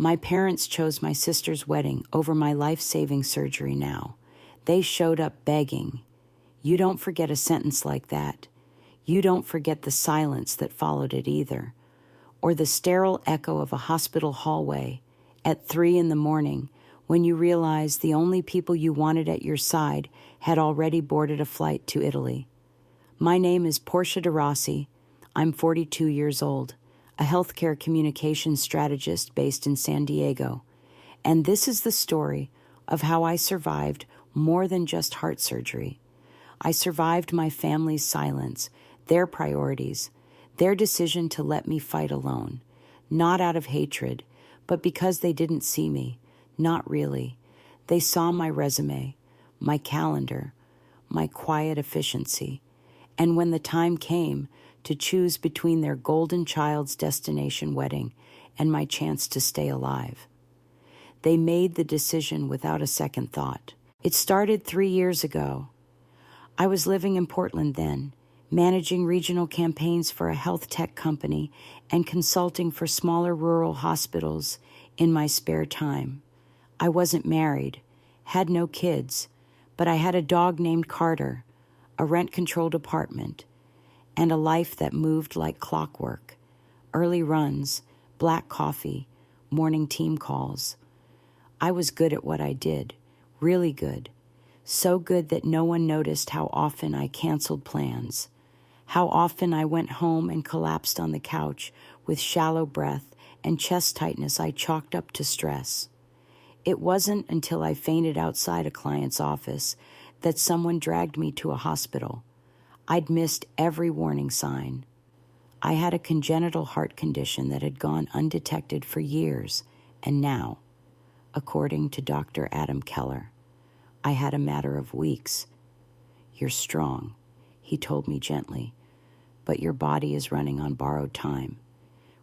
My parents chose my sister's wedding over my life-saving surgery now. They showed up begging. You don't forget a sentence like that. You don't forget the silence that followed it either, or the sterile echo of a hospital hallway at 3 a.m. when you realize the only people you wanted at your side had already boarded a flight to Italy. My name is Portia de Rossi. I'm 42 years old, a healthcare communications strategist based in San Diego, and this is the story of how I survived more than just heart surgery. I survived my family's silence, their priorities, their decision to let me fight alone, not out of hatred, but because they didn't see me. Not really. They saw my resume, my calendar, my quiet efficiency, and when the time came to choose between their golden child's destination wedding and my chance to stay alive, they made the decision without a second thought. It started 3 years ago. I was living in Portland then, managing regional campaigns for a health tech company and consulting for smaller rural hospitals in my spare time. I wasn't married, had no kids, but I had a dog named Carter, a rent-controlled apartment, and a life that moved like clockwork. Early runs, black coffee, morning team calls. I was good at what I did, really good. So good that no one noticed how often I canceled plans, how often I went home and collapsed on the couch with shallow breath and chest tightness I chalked up to stress. It wasn't until I fainted outside a client's office that someone dragged me to a hospital. I'd missed every warning sign. I had a congenital heart condition that had gone undetected for years, and now, according to Dr. Adam Keller, I had a matter of weeks. You're strong, he told me gently, but your body is running on borrowed time.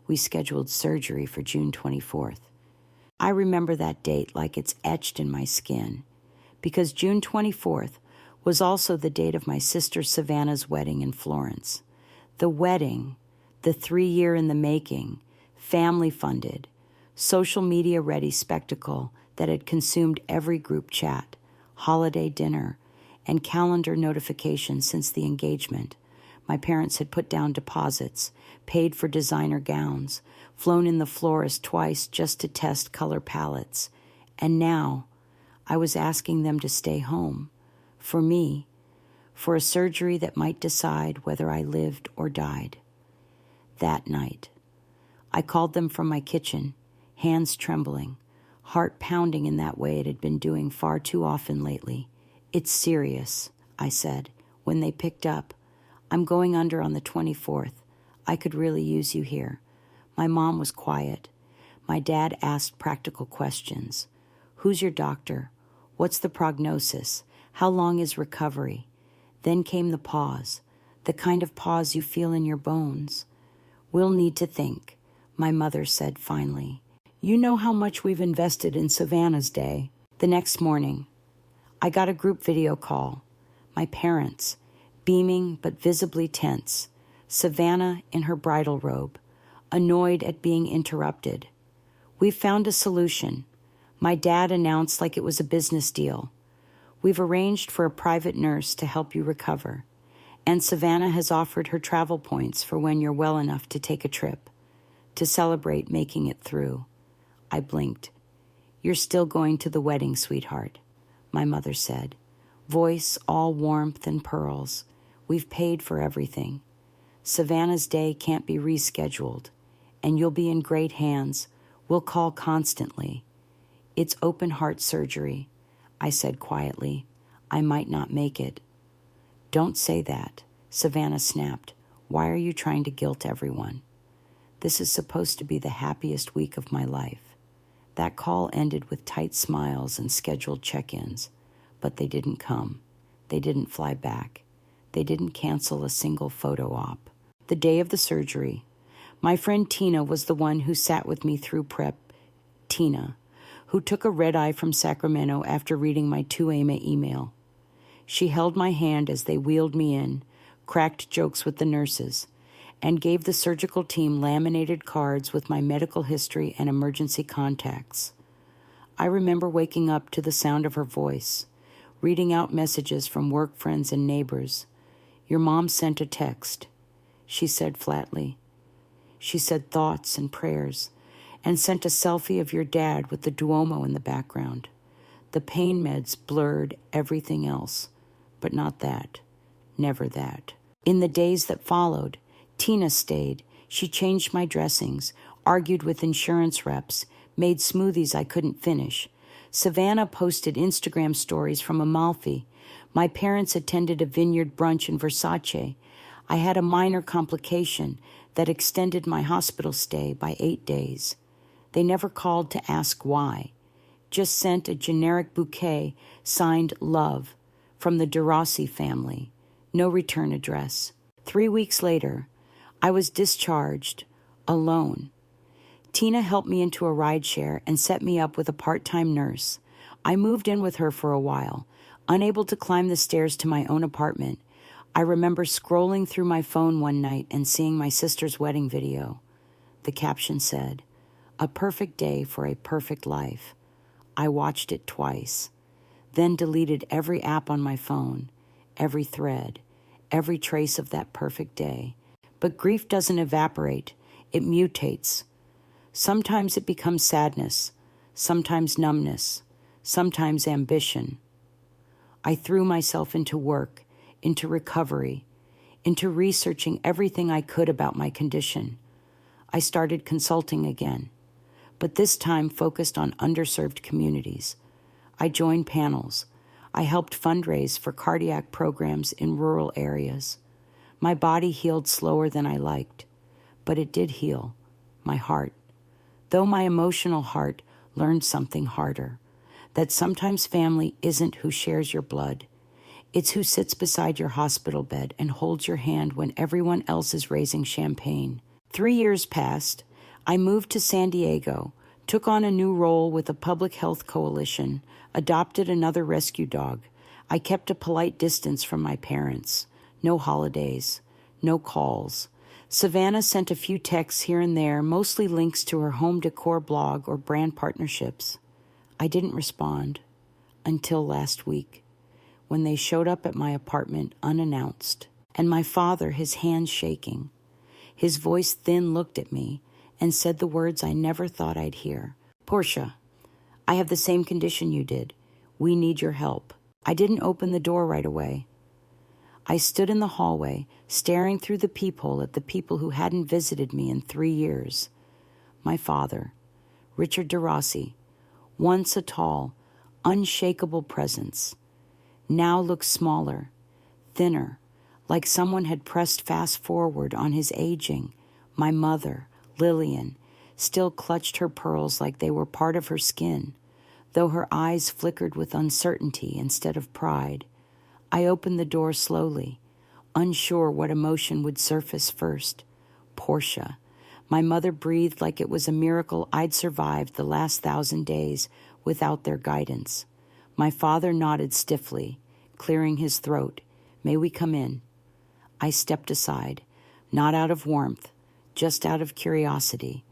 We scheduled surgery for June 24th. I remember that date like it's etched in my skin, because June 24th was also the date of my sister Savannah's wedding in Florence. The wedding, the 3-year in the making, family-funded, social media-ready spectacle that had consumed every group chat, holiday dinner, and calendar notifications since the engagement. My parents had put down deposits, paid for designer gowns, flown in the florist twice just to test color palettes, and now I was asking them to stay home, for me, for a surgery that might decide whether I lived or died. That night, I called them from my kitchen, hands trembling, heart pounding in that way it had been doing far too often lately. It's serious, I said, when they picked up. I'm going under on the 24th. I could really use you here. My mom was quiet. My dad asked practical questions. Who's your doctor? What's the prognosis? How long is recovery? Then came the pause, the kind of pause you feel in your bones. We'll need to think, my mother said finally. You know how much we've invested in Savannah's day. The next morning, I got a group video call. My parents, beaming but visibly tense. Savannah in her bridal robe, annoyed at being interrupted. We've found a solution. My dad announced like it was a business deal. We've arranged for a private nurse to help you recover. And Savannah has offered her travel points for when you're well enough to take a trip, to celebrate making it through. I blinked. You're still going to the wedding, sweetheart, my mother said, voice all warmth and pearls. We've paid for everything. Savannah's day can't be rescheduled, and you'll be in great hands. We'll call constantly. It's open heart surgery, I said quietly. I might not make it. Don't say that, Savannah snapped. Why are you trying to guilt everyone? This is supposed to be the happiest week of my life. That call ended with tight smiles and scheduled check-ins, but they didn't come. They didn't fly back. They didn't cancel a single photo op. The day of the surgery, my friend Tina was the one who sat with me through prep. Tina, who took a red-eye from Sacramento after reading my 2 a.m. email. She held my hand as they wheeled me in, cracked jokes with the nurses, and gave the surgical team laminated cards with my medical history and emergency contacts. I remember waking up to the sound of her voice, reading out messages from work friends and neighbors. "Your mom sent a text," she said flatly. She said thoughts and prayers, and sent a selfie of your dad with the Duomo in the background. The pain meds blurred everything else, but not that. Never that. In the days that followed, Tina stayed. She changed my dressings, argued with insurance reps, made smoothies I couldn't finish. Savannah posted Instagram stories from Amalfi. My parents attended a vineyard brunch in Versace. I had a minor complication that extended my hospital stay by 8 days. They never called to ask why, just sent a generic bouquet signed Love from the DeRossi family. No return address. 3 weeks later, I was discharged, alone. Tina helped me into a rideshare and set me up with a part-time nurse. I moved in with her for a while, unable to climb the stairs to my own apartment. I remember scrolling through my phone one night and seeing my sister's wedding video. The caption said, "A perfect day for a perfect life." I watched it twice, then deleted every app on my phone, every thread, every trace of that perfect day. But grief doesn't evaporate, it mutates. Sometimes it becomes sadness, sometimes numbness, sometimes ambition. I threw myself into work, into recovery, into researching everything I could about my condition. I started consulting again, but this time focused on underserved communities. I joined panels. I helped fundraise for cardiac programs in rural areas. My body healed slower than I liked, but it did heal, my heart. Though my emotional heart learned something harder, that sometimes family isn't who shares your blood. It's who sits beside your hospital bed and holds your hand when everyone else is raising champagne. 3 years passed. I moved to San Diego, took on a new role with a public health coalition, adopted another rescue dog. I kept a polite distance from my parents. No holidays, no calls. Savannah sent a few texts here and there, mostly links to her home decor blog or brand partnerships. I didn't respond until last week, when they showed up at my apartment unannounced, and my father, his hands shaking. His voice thin, looked at me and said the words I never thought I'd hear. "Portia, I have the same condition you did. We need your help." I didn't open the door right away. I stood in the hallway, staring through the peephole at the people who hadn't visited me in 3 years. My father, Richard DeRossi, once a tall, unshakable presence, now looked smaller, thinner, like someone had pressed fast forward on his aging. My mother, Lillian, still clutched her pearls like they were part of her skin, though her eyes flickered with uncertainty instead of pride. I opened the door slowly, unsure what emotion would surface first. Portia. My mother breathed like it was a miracle I'd survived the last 1,000 days without their guidance. My father nodded stiffly, clearing his throat. "May we come in?" I stepped aside, not out of warmth, just out of curiosity.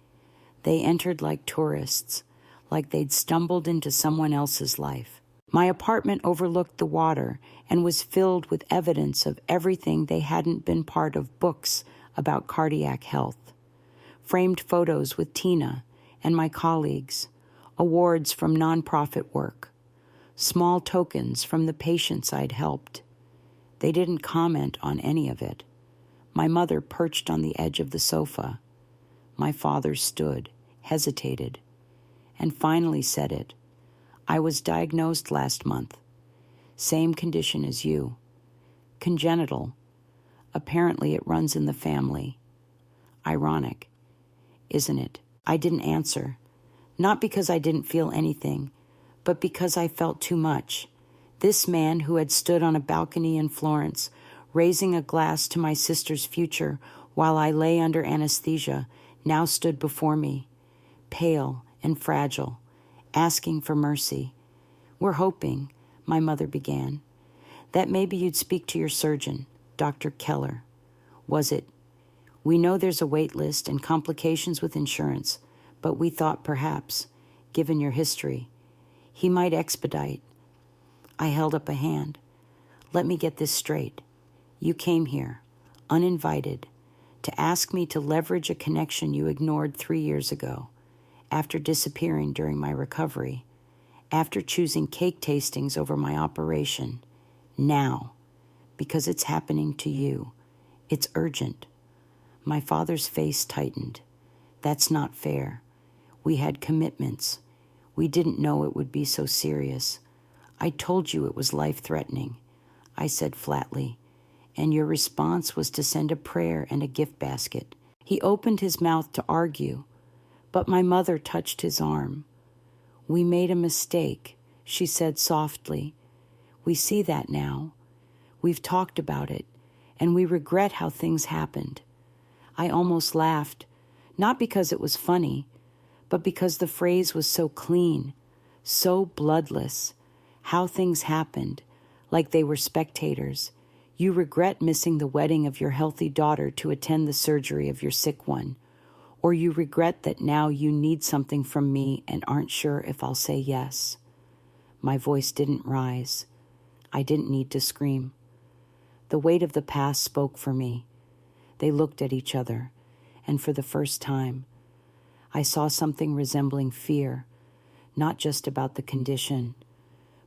They entered like tourists, like they'd stumbled into someone else's life. My apartment overlooked the water and was filled with evidence of everything they hadn't been part of: books about cardiac health, framed photos with Tina and my colleagues, awards from nonprofit work, small tokens from the patients I'd helped. They didn't comment on any of it. My mother perched on the edge of the sofa. My father stood, hesitated, and finally said it. "I was diagnosed last month. Same condition as you. Congenital. Apparently it runs in the family. Ironic, isn't it?" I didn't answer, not because I didn't feel anything, but because I felt too much. This man who had stood on a balcony in Florence, raising a glass to my sister's future while I lay under anesthesia, now stood before me, pale and fragile, asking for mercy. "We're hoping," my mother began, "that maybe you'd speak to your surgeon, Dr. Keller." Was it, We know there's a wait list and complications with insurance, but we thought perhaps, given your history, he might expedite. I held up a hand. Let me get this straight. You came here, uninvited, to ask me to leverage a connection you ignored 3 years ago, after disappearing during my recovery, after choosing cake tastings over my operation, now, because it's happening to you. It's urgent. My father's face tightened. That's not fair. We had commitments. We didn't know it would be so serious. I told you it was life-threatening, I said flatly, and your response was to send a prayer and a gift basket. He opened his mouth to argue, but my mother touched his arm. We made a mistake, she said softly. We see that now. We've talked about it, and we regret how things happened. I almost laughed, not because it was funny, but because the phrase was so clean, so bloodless. How things happened, like they were spectators. You regret missing the wedding of your healthy daughter to attend the surgery of your sick one, or you regret that now you need something from me and aren't sure if I'll say yes. My voice didn't rise. I didn't need to scream. The weight of the past spoke for me. They looked at each other, and for the first time, I saw something resembling fear, not just about the condition,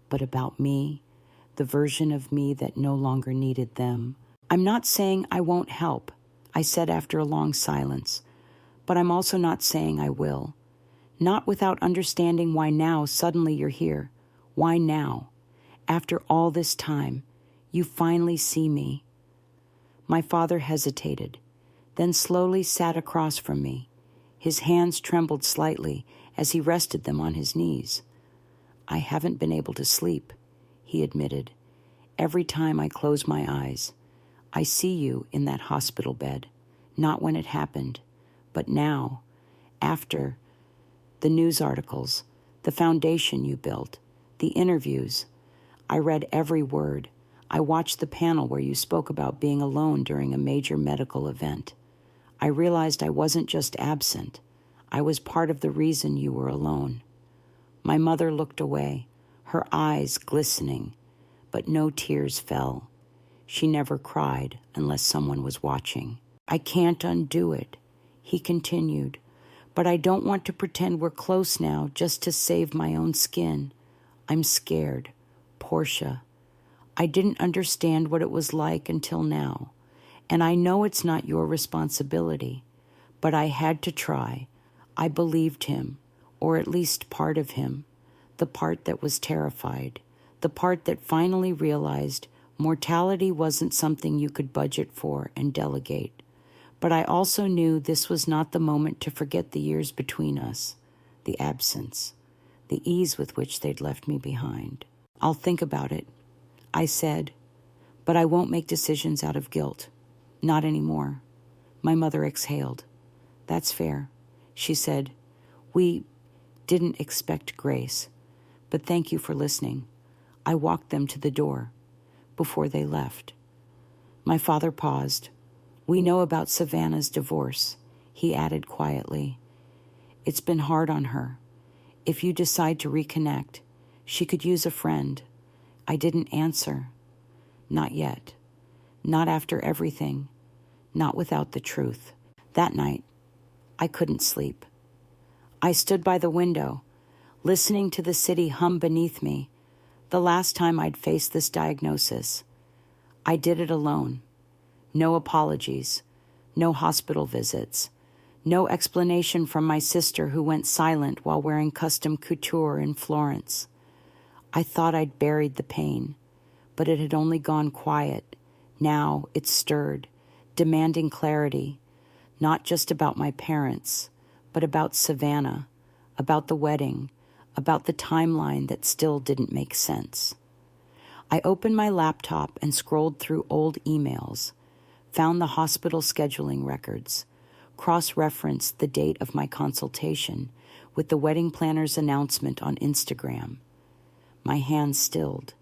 but about me, the version of me that no longer needed them. I'm not saying I won't help, I said after a long silence, but I'm also not saying I will. Not without understanding why now suddenly you're here. Why now? After all this time, you finally see me. My father hesitated, then slowly sat across from me. His hands trembled slightly as he rested them on his knees. I haven't been able to sleep, he admitted. Every time I close my eyes, I see you in that hospital bed, not when it happened, but now, after. The news articles, the foundation you built, the interviews. I read every word. I watched the panel where you spoke about being alone during a major medical event. I realized I wasn't just absent. I was part of the reason you were alone. My mother looked away, her eyes glistening, but no tears fell. She never cried unless someone was watching. I can't undo it, he continued, but I don't want to pretend we're close now just to save my own skin. I'm scared. Portia. I didn't understand what it was like until now, and I know it's not your responsibility, but I had to try. I believed him, or at least part of him, the part that was terrified, the part that finally realized mortality wasn't something you could budget for and delegate. But I also knew this was not the moment to forget the years between us, the absence, the ease with which they'd left me behind. I'll think about it, I said, but I won't make decisions out of guilt. Not anymore. My mother exhaled. That's fair, she said. We didn't expect grace, but thank you for listening. I walked them to the door before they left. My father paused. We know about Savannah's divorce, he added quietly. It's been hard on her. If you decide to reconnect, she could use a friend. I didn't answer. Not yet. Not after everything. Not without the truth. That night, I couldn't sleep. I stood by the window, listening to the city hum beneath me. The last time I'd faced this diagnosis, I did it alone. No apologies, no hospital visits, no explanation from my sister who went silent while wearing custom couture in Florence. I thought I'd buried the pain, but it had only gone quiet. Now it stirred, demanding clarity, not just about my parents, but about Savannah, about the wedding, about the timeline that still didn't make sense. I opened my laptop and scrolled through old emails, found the hospital scheduling records, cross-referenced the date of my consultation with the wedding planner's announcement on Instagram. My hands stilled.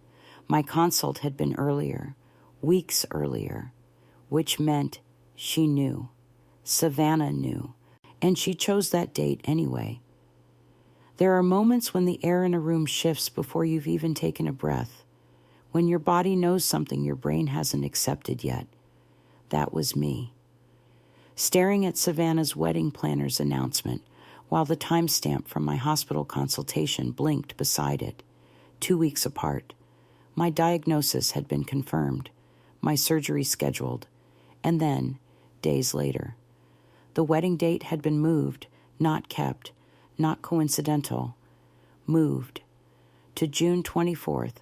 My consult had been earlier, weeks earlier, which meant she knew. Savannah knew, and she chose that date anyway. There are moments when the air in a room shifts before you've even taken a breath, when your body knows something your brain hasn't accepted yet. That was me. Staring at Savannah's wedding planner's announcement while the timestamp from my hospital consultation blinked beside it. 2 weeks apart. My diagnosis had been confirmed, my surgery scheduled, and then, days later. The wedding date had been moved, not kept, not coincidental. Moved to June 24th,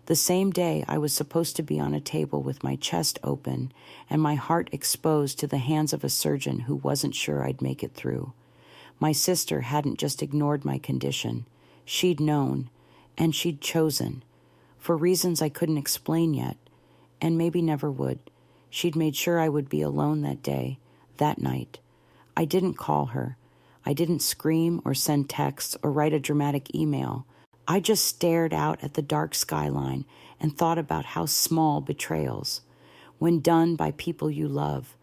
the same day I was supposed to be on a table with my chest open and my heart exposed to the hands of a surgeon who wasn't sure I'd make it through. My sister hadn't just ignored my condition. She'd known, and she'd chosen, for reasons I couldn't explain yet, and maybe never would. She'd made sure I would be alone that day, that night. I didn't call her. I didn't scream or send texts or write a dramatic email. I just stared out at the dark skyline and thought about how small betrayals, when done by people you love,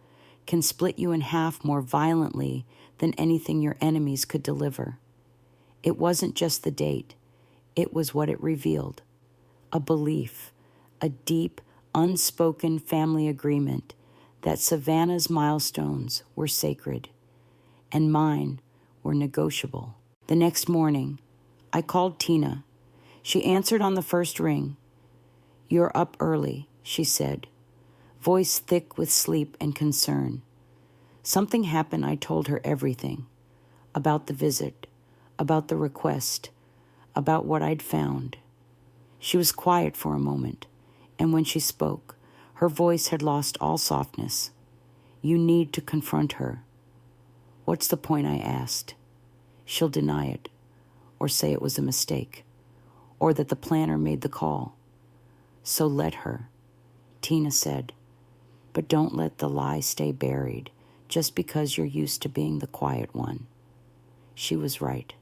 can split you in half more violently than anything your enemies could deliver. It wasn't just the date. It was what it revealed. A belief, a deep, unspoken family agreement that Savannah's milestones were sacred and mine were negotiable. The next morning, I called Tina. She answered on the first ring. "You're up early," she said, voice thick with sleep and concern. Something happened. I told her everything. About the visit, about the request, about what I'd found. She was quiet for a moment, and when she spoke, her voice had lost all softness. "You need to confront her." "What's the point?" I asked. "She'll deny it, or say it was a mistake, or that the planner made the call. So let her," Tina said. "But don't let the lie stay buried just because you're used to being the quiet one." She was right.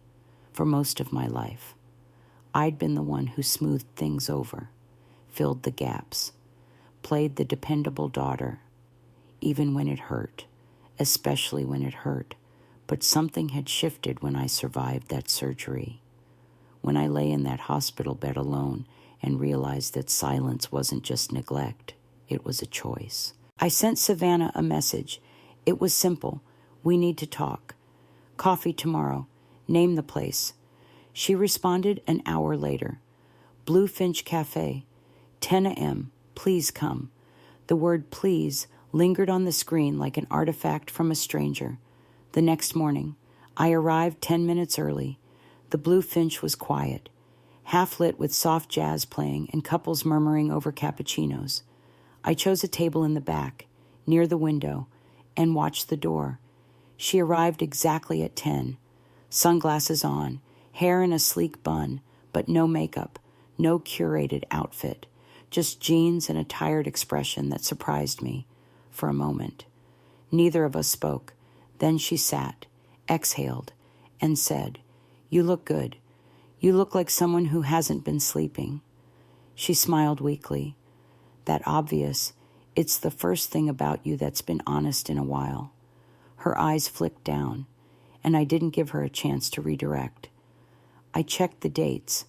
For most of my life, I'd been the one who smoothed things over, filled the gaps, played the dependable daughter, even when it hurt, especially when it hurt. But something had shifted when I survived that surgery. When I lay in that hospital bed alone and realized that silence wasn't just neglect, it was a choice. I sent Savannah a message. It was simple. "We need to talk. Coffee tomorrow. Name the place." She responded an hour later. "Bluefinch Cafe, 10 a.m. Please come." The word please lingered on the screen like an artifact from a stranger. The next morning, I arrived 10 minutes early. The Bluefinch was quiet, half lit with soft jazz playing and couples murmuring over cappuccinos. I chose a table in the back, near the window, and watched the door. She arrived exactly at 10, sunglasses on, hair in a sleek bun, but no makeup, no curated outfit, just jeans and a tired expression that surprised me for a moment. Neither of us spoke. Then she sat, exhaled, and said, "You look good. You look like someone who hasn't been sleeping." She smiled weakly. "That obvious. It's the first thing about you that's been honest in a while." Her eyes flicked down, and I didn't give her a chance to redirect. "I checked the dates.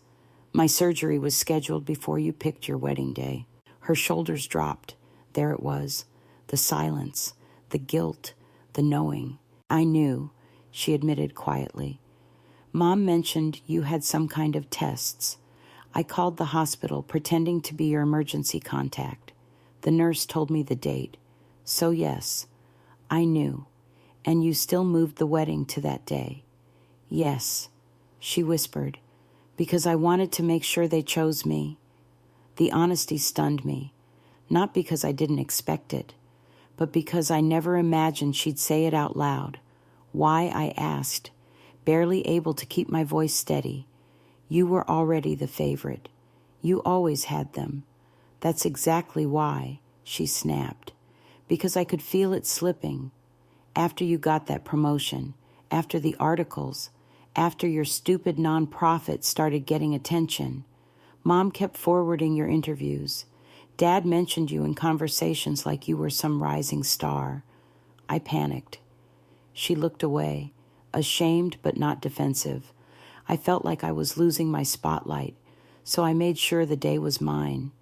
My surgery was scheduled before you picked your wedding day." Her shoulders dropped. There it was, the silence, the guilt, the knowing. "I knew," she admitted quietly. "Mom mentioned you had some kind of tests. I called the hospital pretending to be your emergency contact. The nurse told me the date. So yes, I knew. And you still moved the wedding to that day." "Yes," she whispered, "because I wanted to make sure they chose me." The honesty stunned me, not because I didn't expect it, but because I never imagined she'd say it out loud. Why, I asked, barely able to keep my voice steady. "You were already the favorite. You always had them." "That's exactly why," she snapped, "because I could feel it slipping. After you got that promotion, after the articles, after your stupid nonprofit started getting attention. Mom kept forwarding your interviews. Dad mentioned you in conversations like you were some rising star." I panicked. She looked away, ashamed but not defensive. I felt like I was losing my spotlight, so I made sure the day was mine.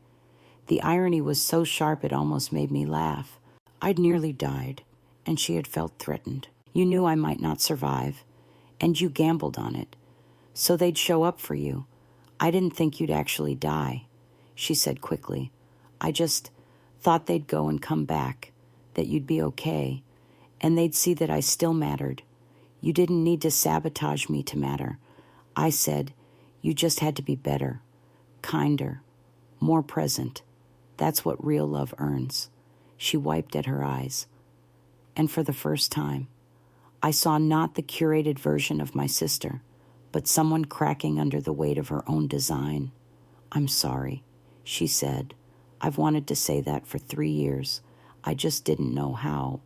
The irony was so sharp it almost made me laugh. I'd nearly died, and she had felt threatened. You knew I might not survive, and you gambled on it. So they'd show up for you. I didn't think you'd actually die, she said quickly. I just thought they'd go and come back, that you'd be okay, and they'd see that I still mattered. You didn't need to sabotage me to matter. I said, you just had to be better, kinder, more present. That's what real love earns. She wiped at her eyes. And for the first time, I saw not the curated version of my sister, but someone cracking under the weight of her own design. I'm sorry, she said. I've wanted to say that for 3 years. I just didn't know how.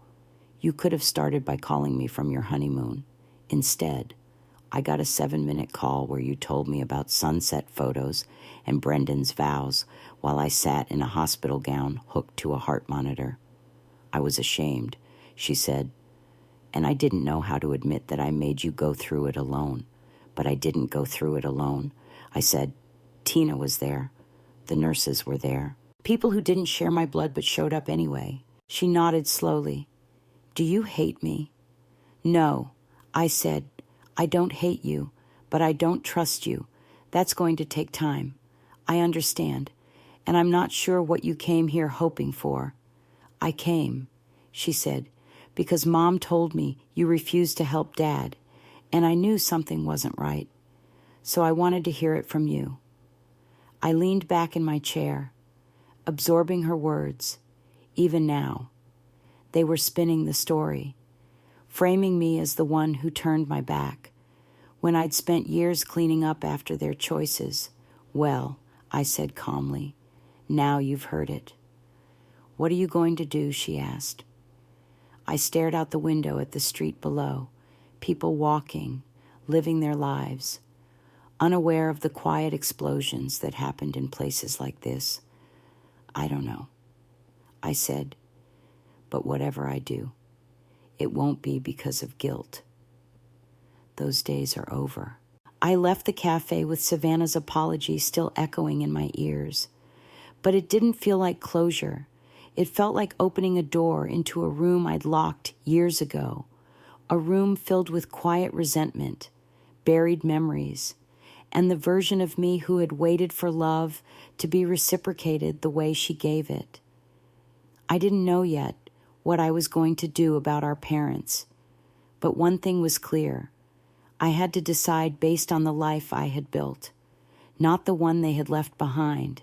You could have started by calling me from your honeymoon. Instead, I got a 7-minute call where you told me about sunset photos and Brendan's vows while I sat in a hospital gown hooked to a heart monitor. I was ashamed, she said, and I didn't know how to admit that I made you go through it alone. But I didn't go through it alone. I said, Tina was there. The nurses were there. People who didn't share my blood but showed up anyway. She nodded slowly. Do you hate me? No, I said. I don't hate you, but I don't trust you. That's going to take time. I understand, and I'm not sure what you came here hoping for. I came, she said, because Mom told me you refused to help Dad, and I knew something wasn't right, so I wanted to hear it from you. I leaned back in my chair, absorbing her words. Even now, they were spinning the story, framing me as the one who turned my back, when I'd spent years cleaning up after their choices. Well, I said calmly, now you've heard it. What are you going to do? She asked. I stared out the window at the street below, people walking, living their lives, unaware of the quiet explosions that happened in places like this. I don't know, I said, but whatever I do, it won't be because of guilt. Those days are over. I left the cafe with Savannah's apology still echoing in my ears, but it didn't feel like closure. It felt like opening a door into a room I'd locked years ago, a room filled with quiet resentment, buried memories, and the version of me who had waited for love to be reciprocated the way she gave it. I didn't know yet what I was going to do about our parents, but one thing was clear. I had to decide based on the life I had built, not the one they had left behind.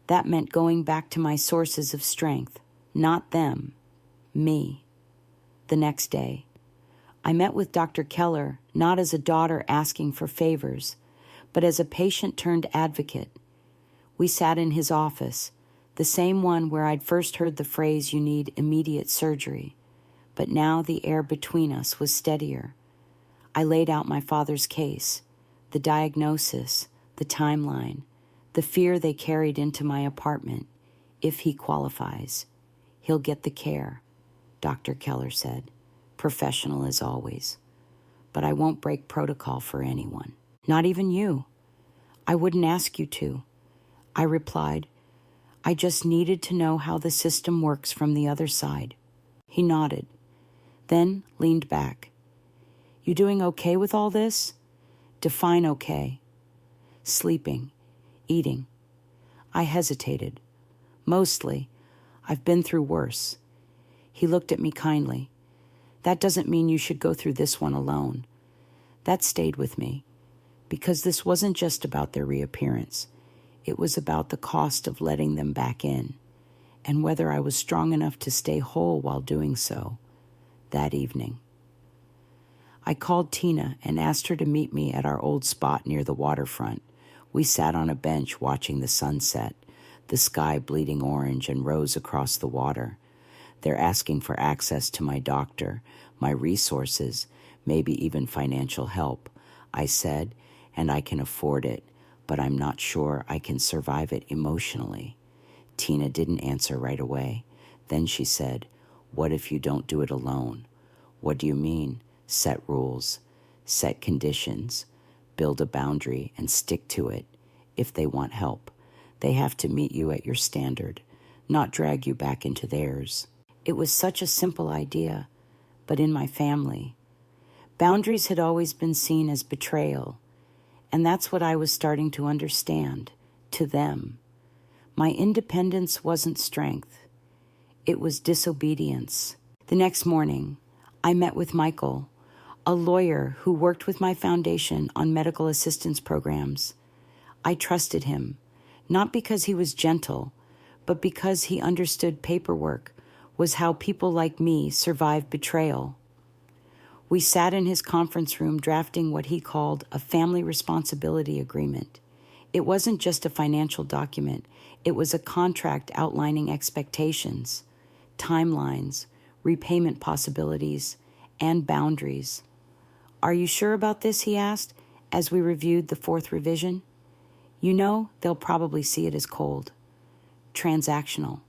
That meant going back to my sources of strength, not them, me. The next day, I met with Dr. Keller, not as a daughter asking for favors, but as a patient turned advocate. We sat in his office, the same one where I'd first heard the phrase, "You need immediate surgery," but now the air between us was steadier. I laid out my father's case, the diagnosis, the timeline, the fear they carried into my apartment. If he qualifies, he'll get the care, Dr. Keller said, professional as always. But I won't break protocol for anyone, not even you. I wouldn't ask you to. I replied, I just needed to know how the system works from the other side. He nodded, then leaned back. You doing okay with all this? Define okay. Sleeping, eating. I hesitated. Mostly. I've been through worse. He looked at me kindly. That doesn't mean you should go through this one alone. That stayed with me, because this wasn't just about their reappearance. It was about the cost of letting them back in, and whether I was strong enough to stay whole while doing so. That evening, I called Tina and asked her to meet me at our old spot near the waterfront. We sat on a bench watching the sunset, the sky bleeding orange and rose across the water. They're asking for access to my doctor, my resources, maybe even financial help. I said, and I can afford it, but I'm not sure I can survive it emotionally. Tina didn't answer right away. Then she said, what if you don't do it alone? What do you mean? Set rules, set conditions, build a boundary and stick to it. If they want help, they have to meet you at your standard, not drag you back into theirs. It was such a simple idea, but in my family, boundaries had always been seen as betrayal, and that's what I was starting to understand, to them. My independence wasn't strength. It was disobedience. The next morning, I met with Michael, a lawyer who worked with my foundation on medical assistance programs. I trusted him, not because he was gentle, but because he understood paperwork was how people like me survived betrayal. We sat in his conference room drafting what he called a family responsibility agreement. It wasn't just a financial document. It was a contract outlining expectations, timelines, repayment possibilities, and boundaries. Are you sure about this? He asked, as we reviewed the fourth revision. You know, they'll probably see it as cold. Transactional.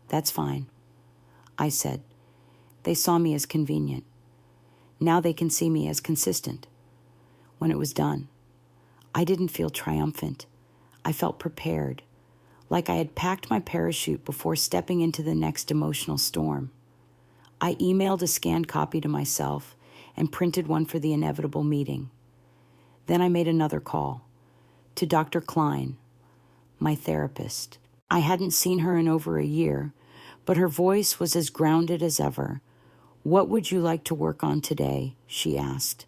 That's fine, I said. They saw me as convenient. Now they can see me as consistent. When it was done, I didn't feel triumphant. I felt prepared, like I had packed my parachute before stepping into the next emotional storm. I emailed a scanned copy to myself and printed one for the inevitable meeting. Then I made another call to Dr. Klein, my therapist. I hadn't seen her in over a year, but her voice was as grounded as ever. What would you like to work on today? She asked.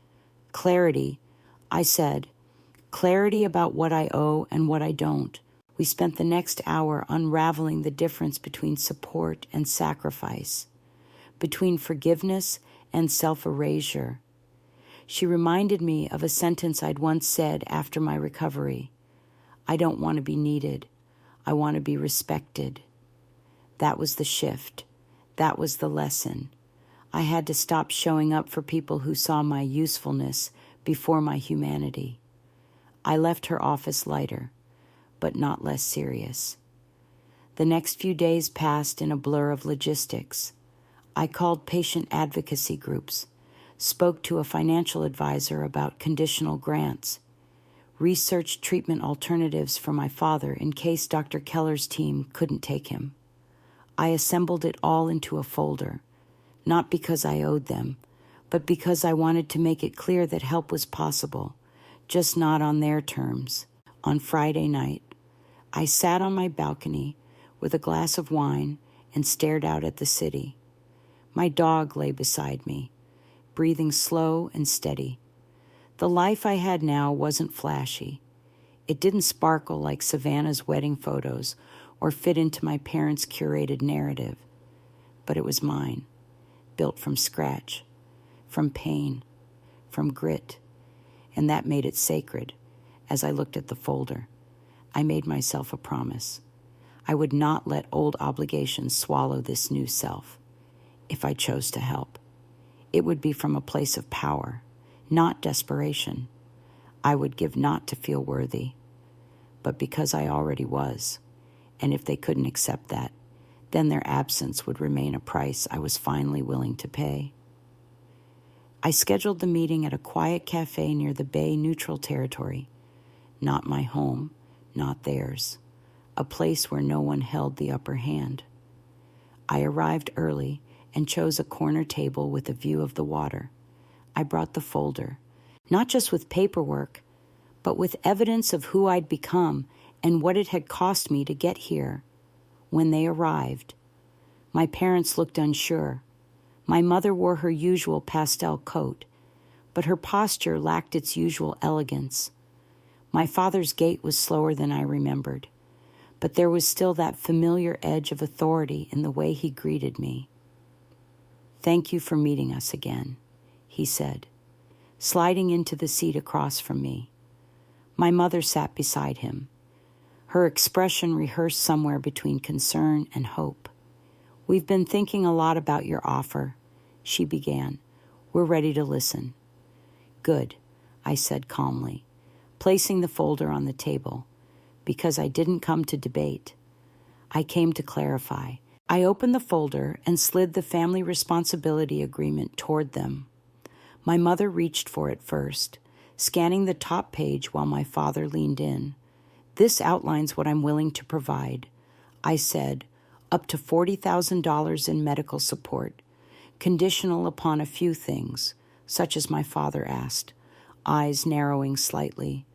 Clarity, I said. Clarity about what I owe and what I don't. We spent the next hour unraveling the difference between support and sacrifice, between forgiveness and self-erasure. She reminded me of a sentence I'd once said after my recovery. I don't want to be needed. I want to be respected. That was the shift. That was the lesson. I had to stop showing up for people who saw my usefulness before my humanity. I left her office lighter, but not less serious. The next few days passed in a blur of logistics. I called patient advocacy groups, spoke to a financial advisor about conditional grants, researched treatment alternatives for my father in case Dr. Keller's team couldn't take him. I assembled it all into a folder, not because I owed them, but because I wanted to make it clear that help was possible, just not on their terms. On Friday night, I sat on my balcony with a glass of wine and stared out at the city. My dog lay beside me, breathing slow and steady. The life I had now wasn't flashy. It didn't sparkle like Savannah's wedding photos or fit into my parents' curated narrative, but it was mine, built from scratch, from pain, from grit, and that made it sacred. As I looked at the folder, I made myself a promise. I would not let old obligations swallow this new self. If I chose to help, it would be from a place of power, not desperation. I would give not to feel worthy, but because I already was. And if they couldn't accept that, then their absence would remain a price I was finally willing to pay. I scheduled the meeting at a quiet cafe near the Bay Neutral Territory. Not my home, not theirs. A place where no one held the upper hand. I arrived early and chose a corner table with a view of the water. I brought the folder, not just with paperwork, but with evidence of who I'd become and what it had cost me to get here. When they arrived, my parents looked unsure. My mother wore her usual pastel coat, but her posture lacked its usual elegance. My father's gait was slower than I remembered, but there was still that familiar edge of authority in the way he greeted me. Thank you for meeting us again, he said, sliding into the seat across from me. My mother sat beside him, her expression rehearsed somewhere between concern and hope. We've been thinking a lot about your offer, she began. We're ready to listen. Good, I said calmly, placing the folder on the table, because I didn't come to debate. I came to clarify I opened the folder and slid the family responsibility agreement toward them. My mother reached for it first, scanning the top page while my father leaned in. "This outlines what I'm willing to provide," I said, "up to $40,000 in medical support, conditional upon a few things, such as my father asked, eyes narrowing slightly.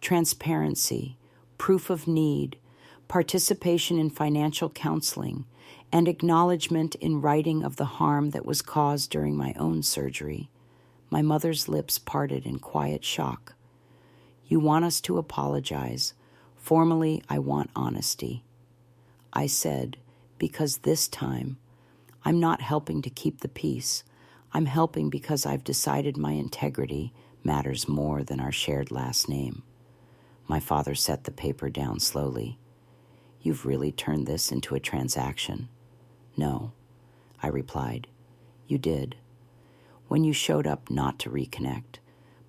Transparency, proof of need, participation in financial counseling, and acknowledgement in writing of the harm that was caused during my own surgery." My mother's lips parted in quiet shock. "You want us to apologize. Formally, I want honesty." I said, "Because this time, I'm not helping to keep the peace. I'm helping because I've decided my integrity matters more than our shared last name." My father set the paper down slowly. "You've really turned this into a transaction." "No," I replied. "You did. When you showed up not to reconnect,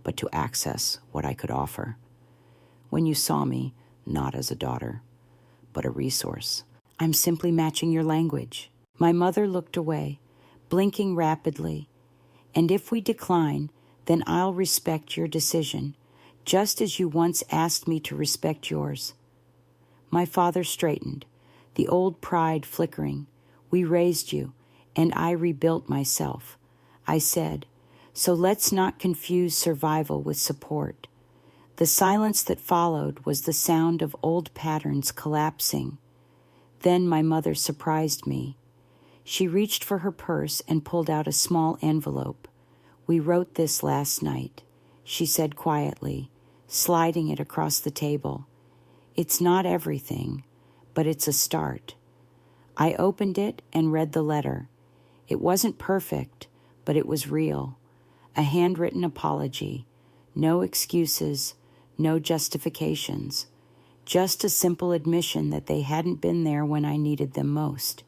but to access what I could offer. When you saw me not as a daughter, but a resource. I'm simply matching your language." My mother looked away, blinking rapidly. "And if we decline, then I'll respect your decision, just as you once asked me to respect yours." My father straightened, the old pride flickering. "We raised you, and I rebuilt myself," I said, "so let's not confuse survival with support." The silence that followed was the sound of old patterns collapsing. Then my mother surprised me. She reached for her purse and pulled out a small envelope. "We wrote this last night," she said quietly, sliding it across the table. "It's not everything, but it's a start." I opened it and read the letter. It wasn't perfect, but it was real. A handwritten apology. No excuses, no justifications. Just a simple admission that they hadn't been there when I needed them most,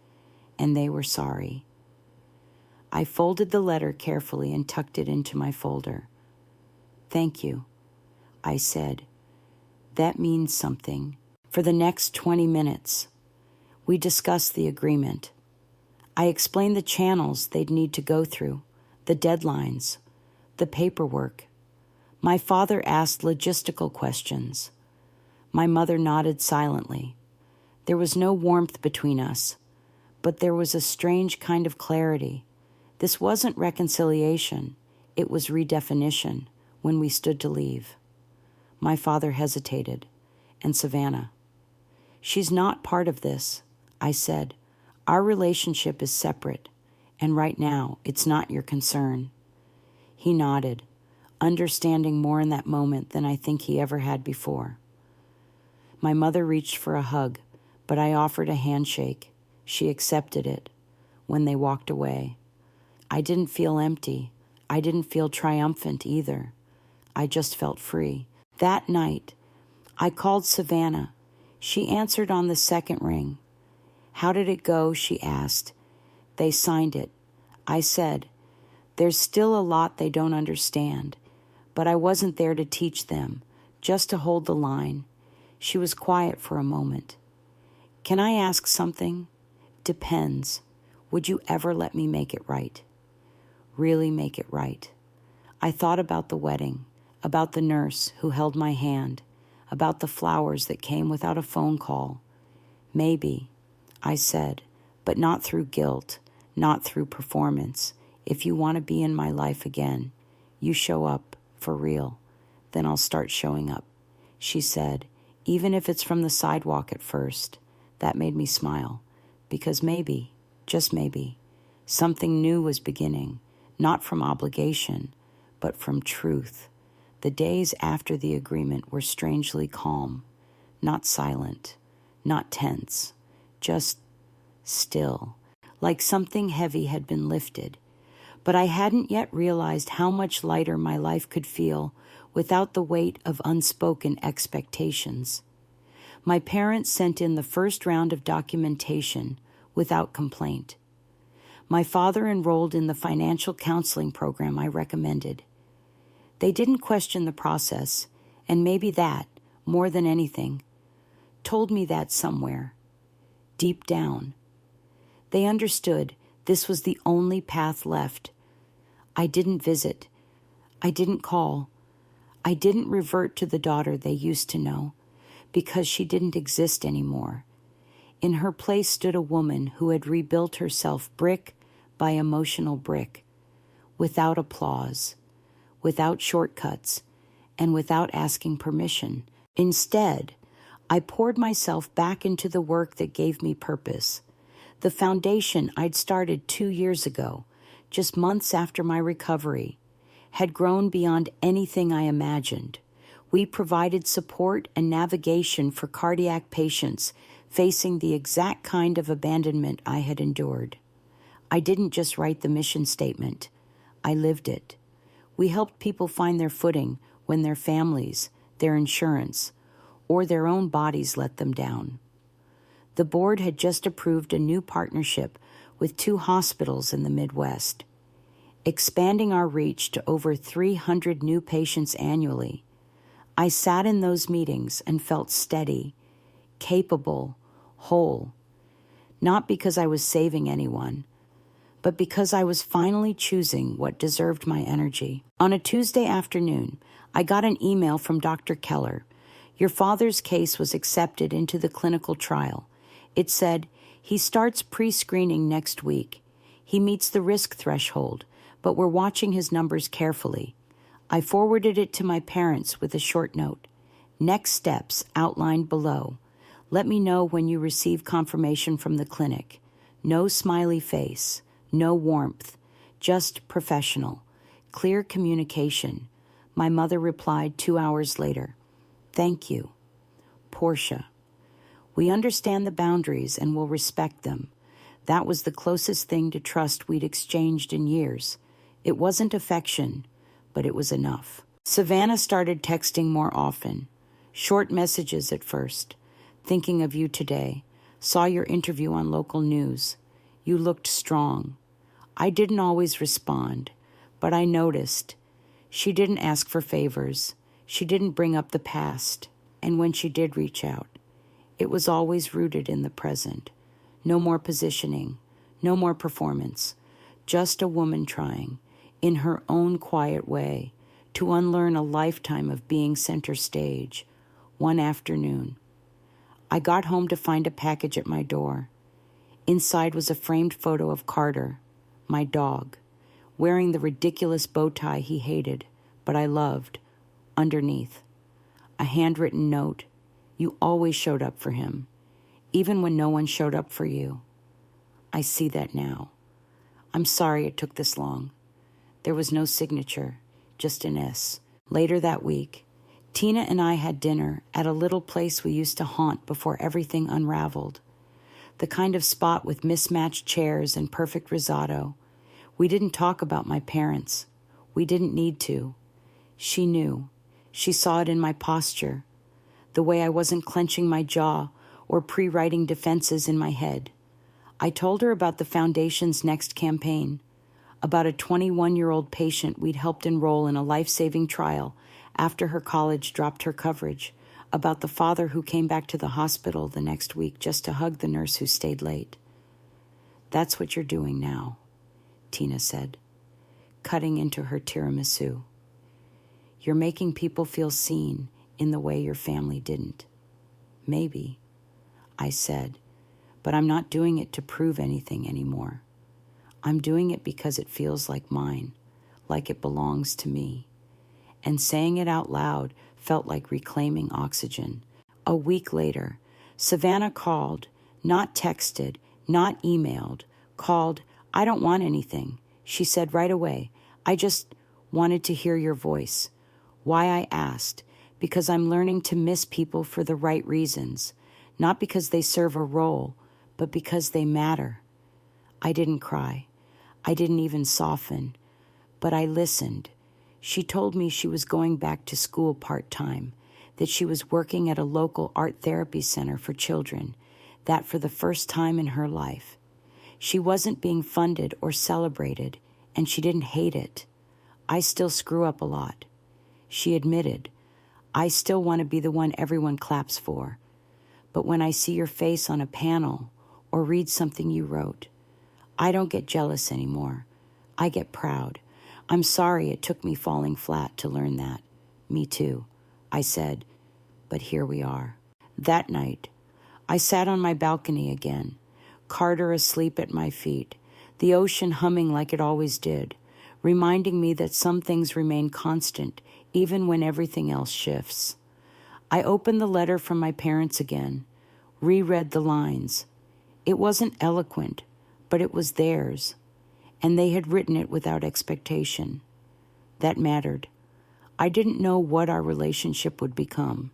and they were sorry. I folded the letter carefully and tucked it into my folder. "Thank you," I said. "That means something." For the next 20 minutes, we discussed the agreement. I explained the channels they'd need to go through, the deadlines, the paperwork. My father asked logistical questions. My mother nodded silently. There was no warmth between us, but there was a strange kind of clarity. This wasn't reconciliation, it was redefinition when we stood to leave. My father hesitated, and Savannah. "She's not part of this," I said. "Our relationship is separate, and right now it's not your concern." He nodded, understanding more in that moment than I think he ever had before. My mother reached for a hug, but I offered a handshake. She accepted it. When they walked away, I didn't feel empty. I didn't feel triumphant either. I just felt free. That night, I called Savannah. She answered on the second ring. "How did it go?" she asked. "They signed it." I said, "There's still a lot they don't understand, but I wasn't there to teach them, just to hold the line." She was quiet for a moment. "Can I ask something?" "Depends. Would you ever let me make it right?" Really make it right. I thought about the wedding, about the nurse who held my hand, about the flowers that came without a phone call. "Maybe," I said, "but not through guilt, not through performance. If you want to be in my life again, you show up for real, then I'll start showing up." She said, "Even if it's from the sidewalk at first." That made me smile, because maybe, just maybe, something new was beginning, not from obligation, but from truth. The days after the agreement were strangely calm, not silent, not tense, just still, like something heavy had been lifted. But I hadn't yet realized how much lighter my life could feel without the weight of unspoken expectations. My parents sent in the first round of documentation without complaint. My father enrolled in the financial counseling program I recommended. They didn't question the process, and maybe that, more than anything, told me that somewhere, deep down. They understood this was the only path left. I didn't visit. I didn't call. I didn't revert to the daughter they used to know, because she didn't exist anymore. In her place stood a woman who had rebuilt herself brick by emotional brick, without applause, without shortcuts, and without asking permission. Instead, I poured myself back into the work that gave me purpose, the foundation I'd started 2 years ago, just months after my recovery, had grown beyond anything I imagined. We provided support and navigation for cardiac patients facing the exact kind of abandonment I had endured. I didn't just write the mission statement. I lived it. We helped people find their footing when their families, their insurance, or their own bodies let them down. The board had just approved a new partnership with 2 hospitals in the Midwest, expanding our reach to over 300 new patients annually. I sat in those meetings and felt steady, capable, whole, not because I was saving anyone, but because I was finally choosing what deserved my energy. On a Tuesday afternoon, I got an email from Dr. Keller. Your father's case was accepted into the clinical trial. It said, he starts pre-screening next week. He meets the risk threshold, but we're watching his numbers carefully. I forwarded it to my parents with a short note. Next steps outlined below. Let me know when you receive confirmation from the clinic. No smiley face, no warmth, just professional, clear communication. My mother replied 2 hours later. Thank you. Portia. We understand the boundaries and will respect them. That was the closest thing to trust we'd exchanged in years. It wasn't affection, but it was enough. Savannah started texting more often. Short messages at first. Thinking of you today. Saw your interview on local news. You looked strong. I didn't always respond, but I noticed. She didn't ask for favors. She didn't bring up the past. And when she did reach out, it was always rooted in the present. No more positioning, no more performance. Just a woman trying, in her own quiet way, to unlearn a lifetime of being center stage. One afternoon, I got home to find a package at my door. Inside was a framed photo of Carter, my dog, wearing the ridiculous bow tie he hated, but I loved. Underneath, a handwritten note. You always showed up for him, even when no one showed up for you. I see that now. I'm sorry it took this long. There was no signature, just an S. Later that week, Tina and I had dinner at a little place we used to haunt before everything unraveled. The kind of spot with mismatched chairs and perfect risotto. We didn't talk about my parents. We didn't need to. She knew. She saw it in my posture, the way I wasn't clenching my jaw or pre-writing defenses in my head. I told her about the Foundation's next campaign, about a 21-year-old patient we'd helped enroll in a life-saving trial after her college dropped her coverage, about the father who came back to the hospital the next week just to hug the nurse who stayed late. That's what you're doing now, Tina said, cutting into her tiramisu. You're making people feel seen in the way your family didn't. Maybe, I said, but I'm not doing it to prove anything anymore. I'm doing it because it feels like mine, like it belongs to me. And saying it out loud felt like reclaiming oxygen. A week later, Savannah called, not texted, not emailed, called. I don't want anything. She said right away, I just wanted to hear your voice. Why I asked, because I'm learning to miss people for the right reasons, not because they serve a role, but because they matter. I didn't cry. I didn't even soften, but I listened. She told me she was going back to school part-time, that she was working at a local art therapy center for children, that for the first time in her life. She wasn't being funded or celebrated, and she didn't hate it. I still screw up a lot. She admitted, I still want to be the one everyone claps for. But when I see your face on a panel or read something you wrote, I don't get jealous anymore. I get proud. I'm sorry it took me falling flat to learn that. Me too, I said, but here we are. That night, I sat on my balcony again, Carter asleep at my feet, the ocean humming like it always did, reminding me that some things remain constant even when everything else shifts. I opened the letter from my parents again, reread the lines. It wasn't eloquent, but it was theirs, and they had written it without expectation. That mattered. I didn't know what our relationship would become,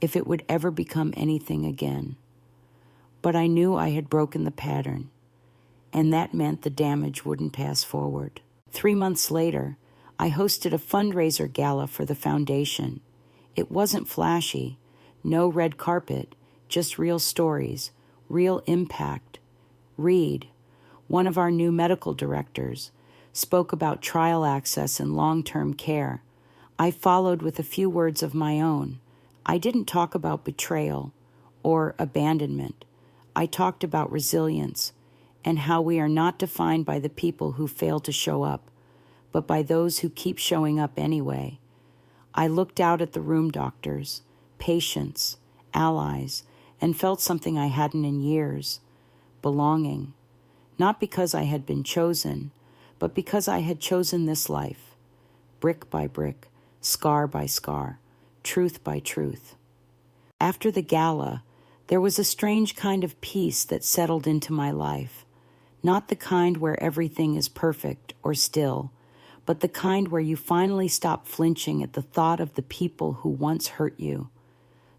if it would ever become anything again. But I knew I had broken the pattern, and that meant the damage wouldn't pass forward. 3 months later, I hosted a fundraiser gala for the foundation. It wasn't flashy, no red carpet, just real stories, real impact. Reed, one of our new medical directors, spoke about trial access and long-term care. I followed with a few words of my own. I didn't talk about betrayal or abandonment. I talked about resilience and how we are not defined by the people who fail to show up, but by those who keep showing up anyway. I looked out at the room doctors, patients, allies, and felt something I hadn't in years, belonging. Not because I had been chosen, but because I had chosen this life, brick by brick, scar by scar, truth by truth. After the gala, there was a strange kind of peace that settled into my life, not the kind where everything is perfect or still, but the kind where you finally stop flinching at the thought of the people who once hurt you.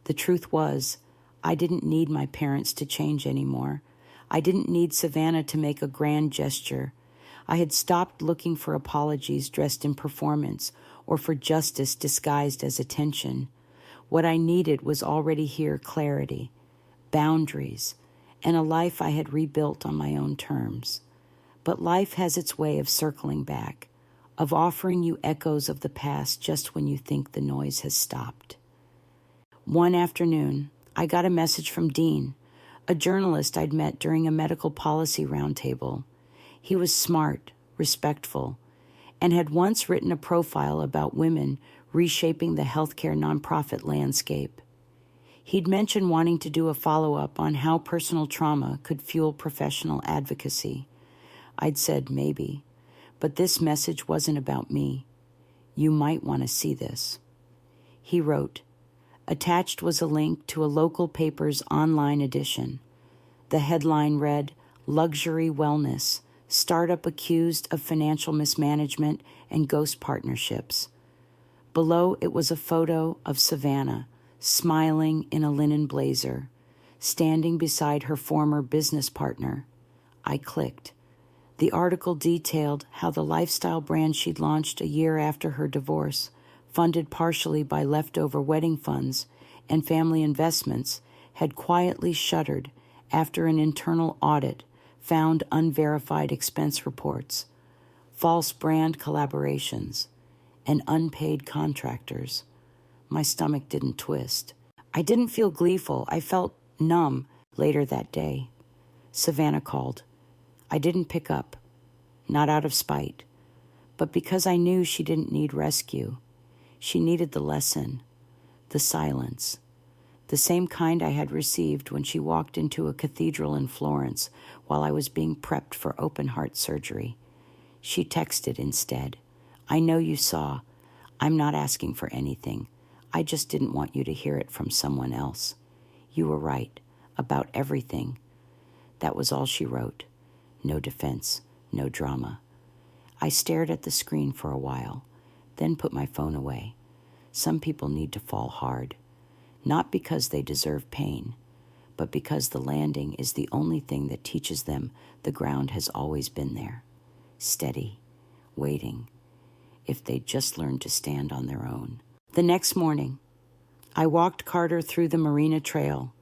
The truth was, I didn't need my parents to change anymore. I didn't need Savannah to make a grand gesture. I had stopped looking for apologies dressed in performance or for justice disguised as attention. What I needed was already here: clarity, boundaries, and a life I had rebuilt on my own terms. But life has its way of circling back, of offering you echoes of the past just when you think the noise has stopped. One afternoon, I got a message from Dean, a journalist I'd met during a medical policy roundtable. He was smart, respectful, and had once written a profile about women reshaping the healthcare nonprofit landscape. He'd mentioned wanting to do a follow-up on how personal trauma could fuel professional advocacy. I'd said maybe, but this message wasn't about me. You might want to see this. He wrote, attached was a link to a local paper's online edition. The headline read, Luxury Wellness, Startup Accused of Financial Mismanagement and Ghost Partnerships. Below it was a photo of Savannah, smiling in a linen blazer, standing beside her former business partner. I clicked. The article detailed how the lifestyle brand she'd launched a year after her divorce, funded partially by leftover wedding funds and family investments, had quietly shuttered after an internal audit found unverified expense reports, false brand collaborations, and unpaid contractors. My stomach didn't twist. I didn't feel gleeful. I felt numb. Later that day, Savannah called. I didn't pick up, not out of spite, but because I knew she didn't need rescue. She needed the lesson, the silence, the same kind I had received when she walked into a cathedral in Florence while I was being prepped for open heart surgery. She texted instead, I know you saw. I'm not asking for anything. I just didn't want you to hear it from someone else. You were right about everything. That was all she wrote. No defense, no drama. I stared at the screen for a while, then put my phone away. Some people need to fall hard, not because they deserve pain, but because the landing is the only thing that teaches them the ground has always been there, steady, waiting, if they'd just learned to stand on their own. The next morning, I walked Carter through the Marina Trail,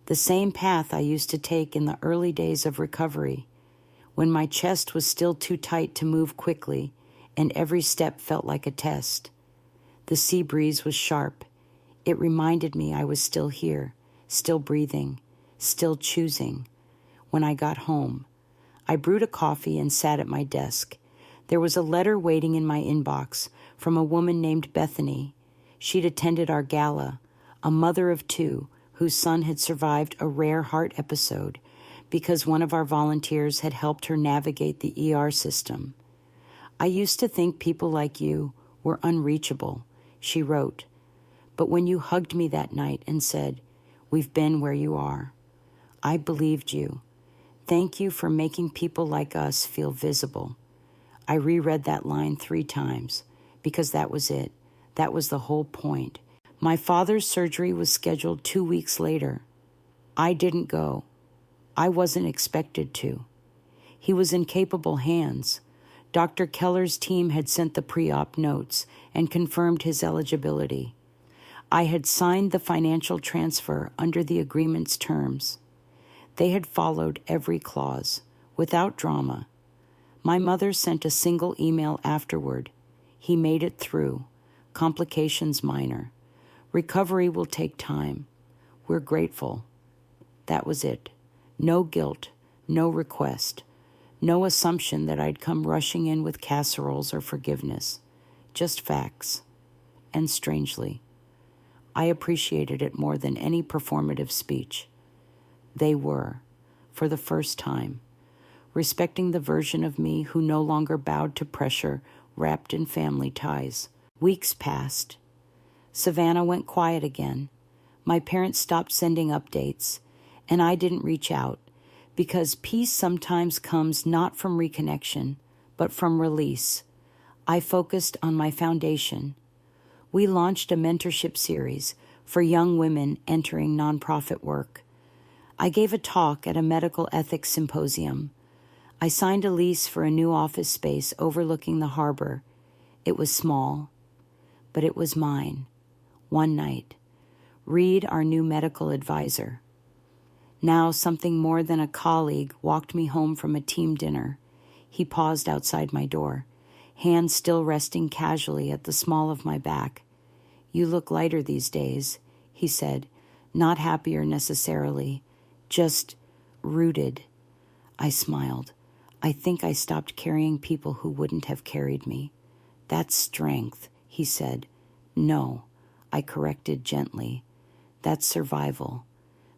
the same path I used to take in the early days of recovery, when my chest was still too tight to move quickly and every step felt like a test. The sea breeze was sharp. It reminded me I was still here, still breathing, still choosing. When I got home, I brewed a coffee and sat at my desk. There was a letter waiting in my inbox from a woman named Bethany. She'd attended our gala, a mother of two whose son had survived a rare heart episode because one of our volunteers had helped her navigate the ER system. I used to think people like you were unreachable, she wrote. But when you hugged me that night and said, "We've been where you are," I believed you. Thank you for making people like us feel visible. I reread that line 3 times because that was it. That was the whole point. My father's surgery was scheduled 2 weeks later. I didn't go. I wasn't expected to. He was in capable hands. Dr. Keller's team had sent the pre-op notes and confirmed his eligibility. I had signed the financial transfer under the agreement's terms. They had followed every clause, without drama. My mother sent a single email afterward. He made it through. Complications minor. Recovery will take time. We're grateful. That was it. No guilt, no request, no assumption that I'd come rushing in with casseroles or forgiveness. Just facts. And strangely, I appreciated it more than any performative speech. They were, for the first time, respecting the version of me who no longer bowed to pressure wrapped in family ties. Weeks passed. Savannah went quiet again. My parents stopped sending updates, and I didn't reach out because peace sometimes comes not from reconnection, but from release. I focused on my foundation. We launched a mentorship series for young women entering nonprofit work. I gave a talk at a medical ethics symposium. I signed a lease for a new office space overlooking the harbor. It was small, but it was mine. One night, Reed, our new medical advisor, now something more than a colleague, walked me home from a team dinner. He paused outside my door, hands still resting casually at the small of my back. "You look lighter these days," he said, not happier necessarily, just rooted. I smiled. I think I stopped carrying people who wouldn't have carried me. "That's strength," he said. "No," I corrected gently. "That's survival.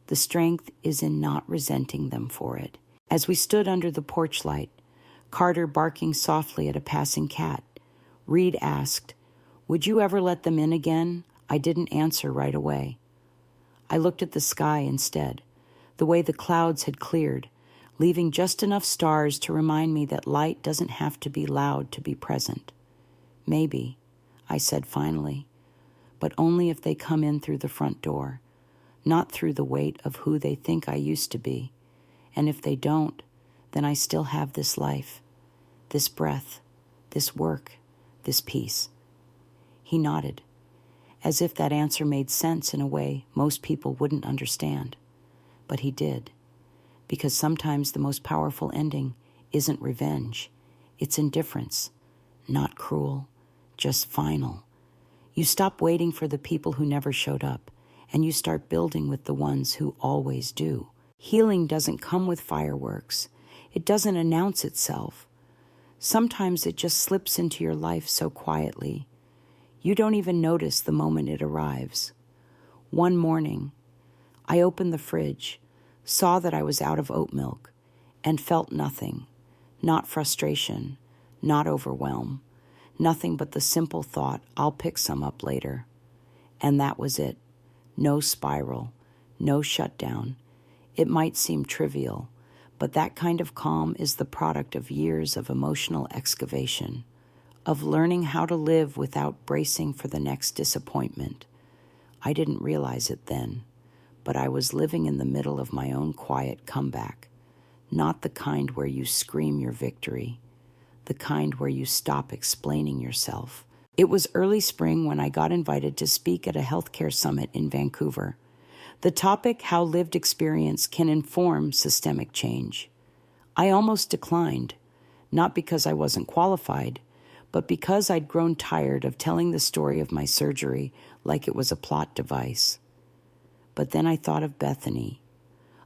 The strength is in not resenting them for it." As we stood under the porch light, Carter barking softly at a passing cat, Reed asked, "Would you ever let them in again?" I didn't answer right away. I looked at the sky instead, the way the clouds had cleared, leaving just enough stars to remind me that light doesn't have to be loud to be present. "Maybe," I said finally, "but only if they come in through the front door, not through the weight of who they think I used to be. And if they don't, then I still have this life, this breath, this work, this peace." He nodded, as if that answer made sense in a way most people wouldn't understand. But he did, because sometimes the most powerful ending isn't revenge. It's indifference, not cruel, just final. You stop waiting for the people who never showed up, and you start building with the ones who always do. Healing doesn't come with fireworks. It doesn't announce itself. Sometimes it just slips into your life so quietly. You don't even notice the moment it arrives. One morning, I opened the fridge, saw that I was out of oat milk, and felt nothing. Not frustration, not overwhelm, nothing but the simple thought, "I'll pick some up later." And that was it. No spiral, no shutdown. It might seem trivial, but that kind of calm is the product of years of emotional excavation, of learning how to live without bracing for the next disappointment. I didn't realize it then, but I was living in the middle of my own quiet comeback, not the kind where you scream your victory, the kind where you stop explaining yourself. It was early spring when I got invited to speak at a healthcare summit in Vancouver. The topic, how lived experience can inform systemic change. I almost declined, not because I wasn't qualified, but because I'd grown tired of telling the story of my surgery like it was a plot device. But then I thought of Bethany,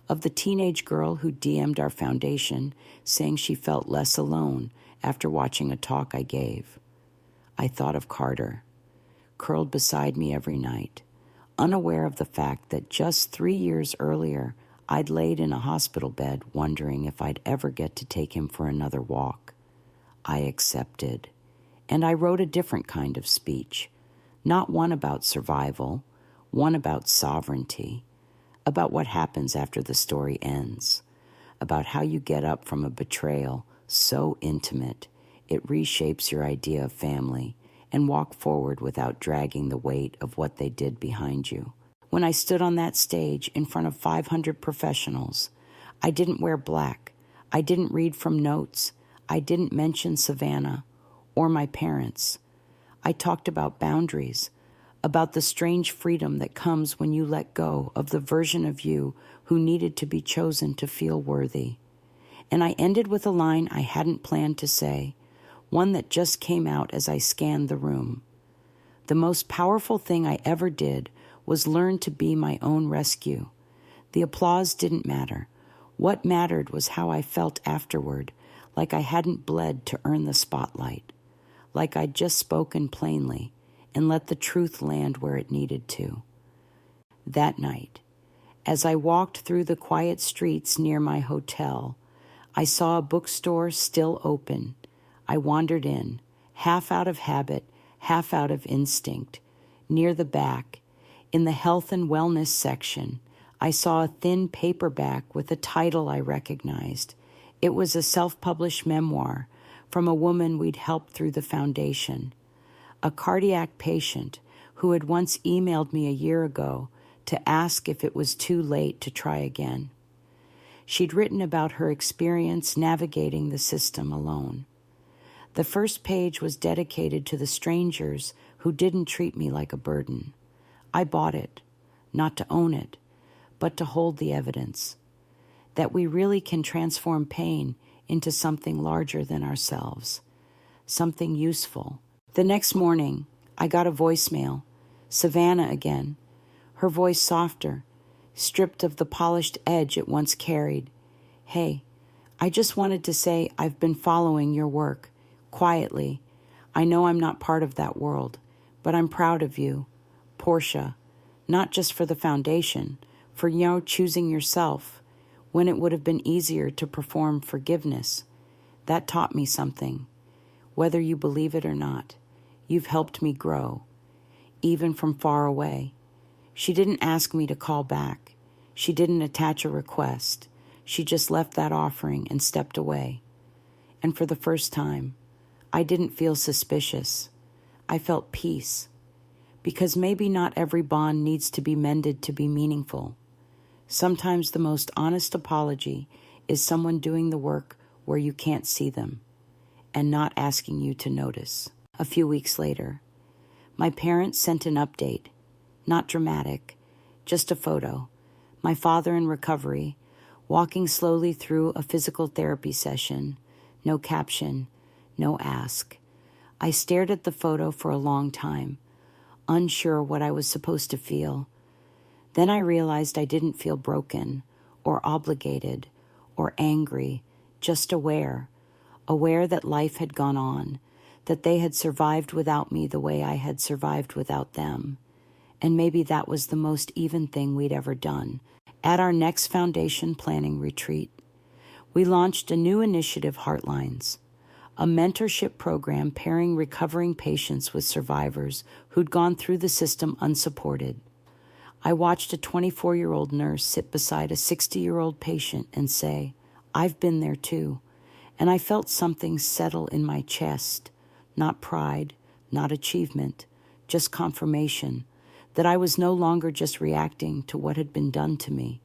of the teenage girl who DM'd our foundation saying she felt less alone after watching a talk I gave. I thought of Carter, curled beside me every night, unaware of the fact that just 3 years earlier, I'd laid in a hospital bed wondering if I'd ever get to take him for another walk. I accepted, and I wrote a different kind of speech, not one about survival, one about sovereignty, about what happens after the story ends, about how you get up from a betrayal so intimate it reshapes your idea of family and walk forward without dragging the weight of what they did behind you. When I stood on that stage in front of 500 professionals, I didn't wear black. I didn't read from notes. I didn't mention Savannah or my parents. I talked about boundaries, about the strange freedom that comes when you let go of the version of you who needed to be chosen to feel worthy. And I ended with a line I hadn't planned to say, one that just came out as I scanned the room. The most powerful thing I ever did was learn to be my own rescue. The applause didn't matter. What mattered was how I felt afterward, like I hadn't bled to earn the spotlight, like I'd just spoken plainly and let the truth land where it needed to. That night, as I walked through the quiet streets near my hotel, I saw a bookstore still open. I wandered in, half out of habit, half out of instinct. Near the back, in the health and wellness section, I saw a thin paperback with a title I recognized. It was a self-published memoir from a woman we'd helped through the foundation, a cardiac patient who had once emailed me a year ago to ask if it was too late to try again. She'd written about her experience navigating the system alone. The first page was dedicated to the strangers who didn't treat me like a burden. I bought it, not to own it, but to hold the evidence that we really can transform pain into something larger than ourselves, something useful. The next morning, I got a voicemail, Savannah again, her voice softer, stripped of the polished edge it once carried. Hey, I just wanted to say I've been following your work. Quietly. I know I'm not part of that world, but I'm proud of you, Portia, not just for the foundation, for choosing yourself when it would have been easier to perform forgiveness. That taught me something. Whether you believe it or not, you've helped me grow, even from far away. She didn't ask me to call back. She didn't attach a request. She just left that offering and stepped away. And for the first time, I didn't feel suspicious. I felt peace, because maybe not every bond needs to be mended to be meaningful. Sometimes the most honest apology is someone doing the work where you can't see them and not asking you to notice. A few weeks later, my parents sent an update, not dramatic, just a photo. My father in recovery, walking slowly through a physical therapy session, no caption, no ask. I stared at the photo for a long time, unsure what I was supposed to feel. Then I realized I didn't feel broken or obligated or angry, just aware that life had gone on, that they had survived without me the way I had survived without them. And maybe that was the most even thing we'd ever done. At our next foundation planning retreat, we launched a new initiative, Heartlines, a mentorship program pairing recovering patients with survivors who'd gone through the system unsupported. I watched a 24-year-old nurse sit beside a 60-year-old patient and say, "I've been there too," and I felt something settle in my chest, not pride, not achievement, just confirmation that I was no longer just reacting to what had been done to me.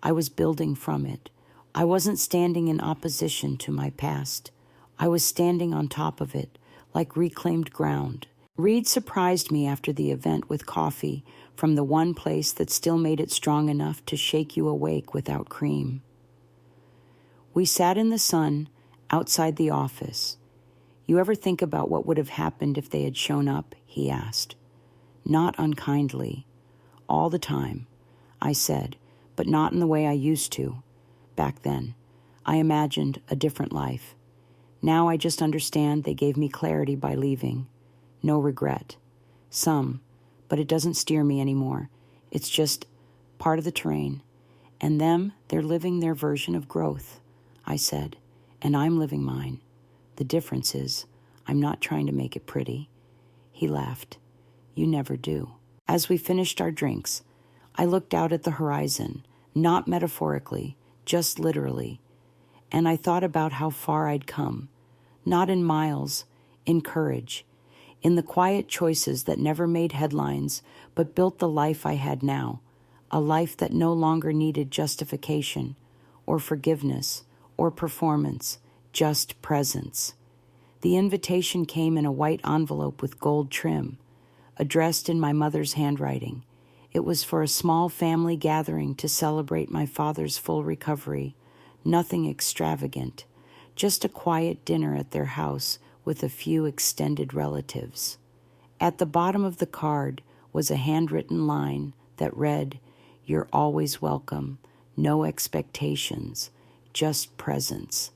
I was building from it. I wasn't standing in opposition to my past. I was standing on top of it, like reclaimed ground. Reed surprised me after the event with coffee from the one place that still made it strong enough to shake you awake without cream. We sat in the sun outside the office. "You ever think about what would have happened if they had shown up?" he asked. Not unkindly. "All the time," I said, but not in the way I used to. Back then, I imagined a different life. Now I just understand they gave me clarity by leaving. No regret. Some, but it doesn't steer me anymore. It's just part of the terrain. And them, they're living their version of growth, I said, and I'm living mine. The difference is, I'm not trying to make it pretty. He laughed. You never do. As we finished our drinks, I looked out at the horizon, not metaphorically, just literally, and I thought about how far I'd come, not in miles, in courage, in the quiet choices that never made headlines but built the life I had now, a life that no longer needed justification or forgiveness or performance, just presence. The invitation came in a white envelope with gold trim, addressed in my mother's handwriting. It was for a small family gathering to celebrate my father's full recovery. Nothing extravagant, just a quiet dinner at their house with a few extended relatives. At the bottom of the card was a handwritten line that read, "You're always welcome, no expectations, just presence."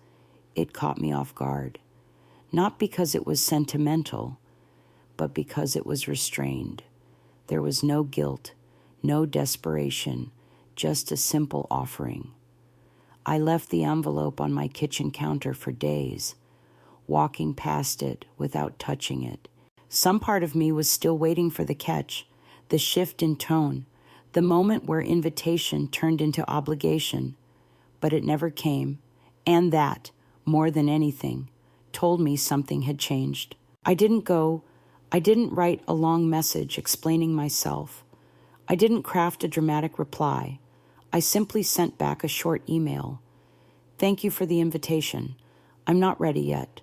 It caught me off guard. Not because it was sentimental, but because it was restrained. There was no guilt, no desperation, just a simple offering. I left the envelope on my kitchen counter for days, walking past it without touching it. Some part of me was still waiting for the catch, the shift in tone, the moment where invitation turned into obligation. But it never came, and that, more than anything, told me something had changed. I didn't write a long message explaining myself. I didn't craft a dramatic reply. I simply sent back a short email. Thank you for the invitation. I'm not ready yet,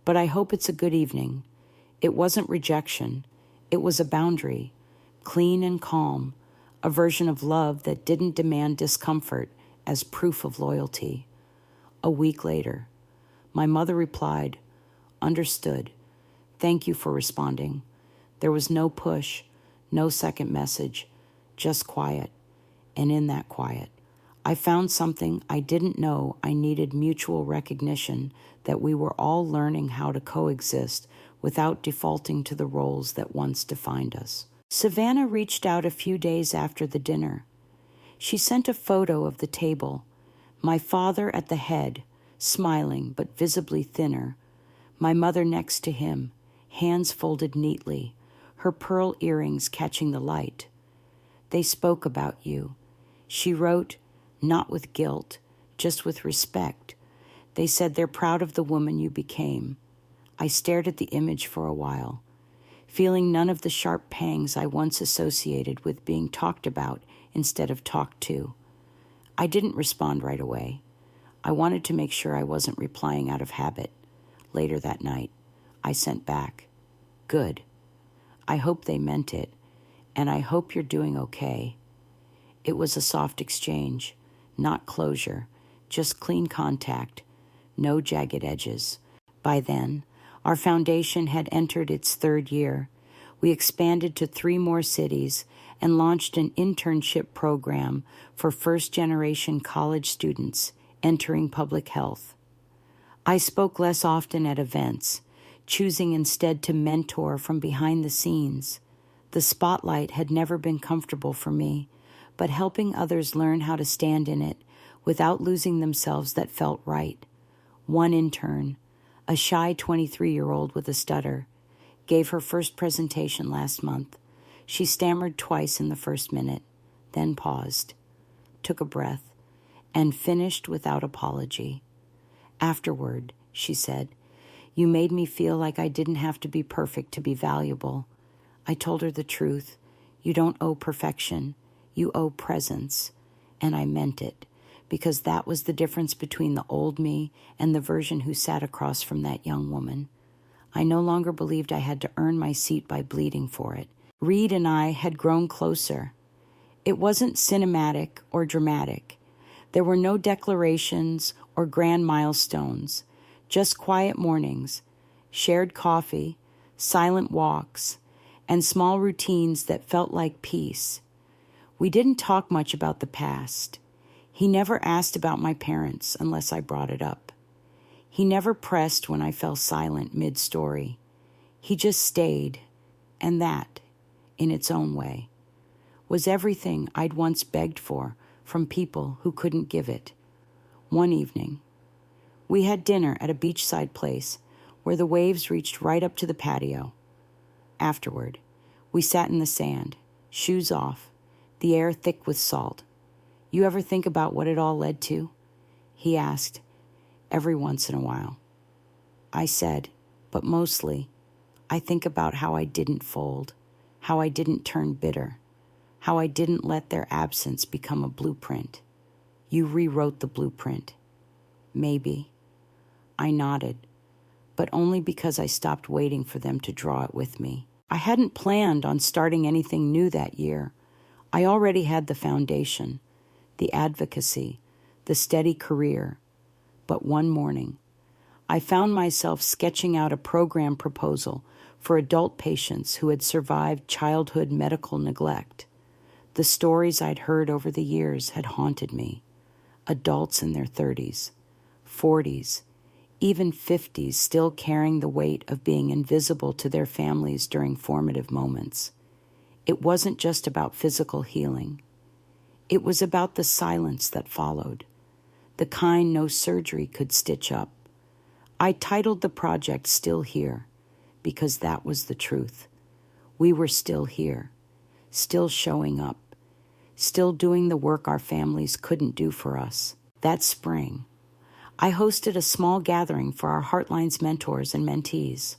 but I hope it's a good evening. It wasn't rejection. It was a boundary, clean and calm, a version of love that didn't demand discomfort as proof of loyalty. A week later, my mother replied, "Understood. Thank you for responding." There was no push, no second message, just quiet. And in that quiet, I found something I didn't know I needed: mutual recognition that we were all learning how to coexist without defaulting to the roles that once defined us. Savannah reached out a few days after the dinner. She sent a photo of the table, my father at the head, smiling but visibly thinner, my mother next to him, hands folded neatly, her pearl earrings catching the light. They spoke about you. She wrote, not with guilt, just with respect. They said they're proud of the woman you became. I stared at the image for a while, feeling none of the sharp pangs I once associated with being talked about instead of talked to. I didn't respond right away. I wanted to make sure I wasn't replying out of habit. Later that night, I sent back, "Good. I hope they meant it, and I hope you're doing okay." It was a soft exchange, not closure, just clean contact, no jagged edges. By then, our foundation had entered its third year. We expanded to 3 more cities and launched an internship program for first-generation college students entering public health. I spoke less often at events, choosing instead to mentor from behind the scenes. The spotlight had never been comfortable for me, but helping others learn how to stand in it without losing themselves that felt right. One intern, a shy 23-year-old with a stutter, gave her first presentation last month. She stammered twice in the first minute, then paused, took a breath, and finished without apology. Afterward, she said, "You made me feel like I didn't have to be perfect to be valuable." I told her the truth. You don't owe perfection. You owe presence. And I meant it, because that was the difference between the old me and the version who sat across from that young woman. I no longer believed I had to earn my seat by bleeding for it. Reed and I had grown closer. It wasn't cinematic or dramatic. There were no declarations or grand milestones, just quiet mornings, shared coffee, silent walks, and small routines that felt like peace. We didn't talk much about the past. He never asked about my parents unless I brought it up. He never pressed when I fell silent mid-story. He just stayed, and that, in its own way, was everything I'd once begged for from people who couldn't give it. One evening, we had dinner at a beachside place where the waves reached right up to the patio. Afterward, we sat in the sand, shoes off, the air thick with salt. You ever think about what it all led to? He asked, every once in a while. I said, but mostly, I think about how I didn't fold, how I didn't turn bitter, how I didn't let their absence become a blueprint. You rewrote the blueprint. Maybe. I nodded, but only because I stopped waiting for them to draw it with me. I hadn't planned on starting anything new that year. I already had the foundation, the advocacy, the steady career. But one morning, I found myself sketching out a program proposal for adult patients who had survived childhood medical neglect. The stories I'd heard over the years had haunted me. Adults in their 30s, 40s, even 50s still carrying the weight of being invisible to their families during formative moments. It wasn't just about physical healing. It was about the silence that followed, the kind no surgery could stitch up. I titled the project Still Here because that was the truth. We were still here, still showing up, still doing the work our families couldn't do for us. That spring, I hosted a small gathering for our Heartlines mentors and mentees.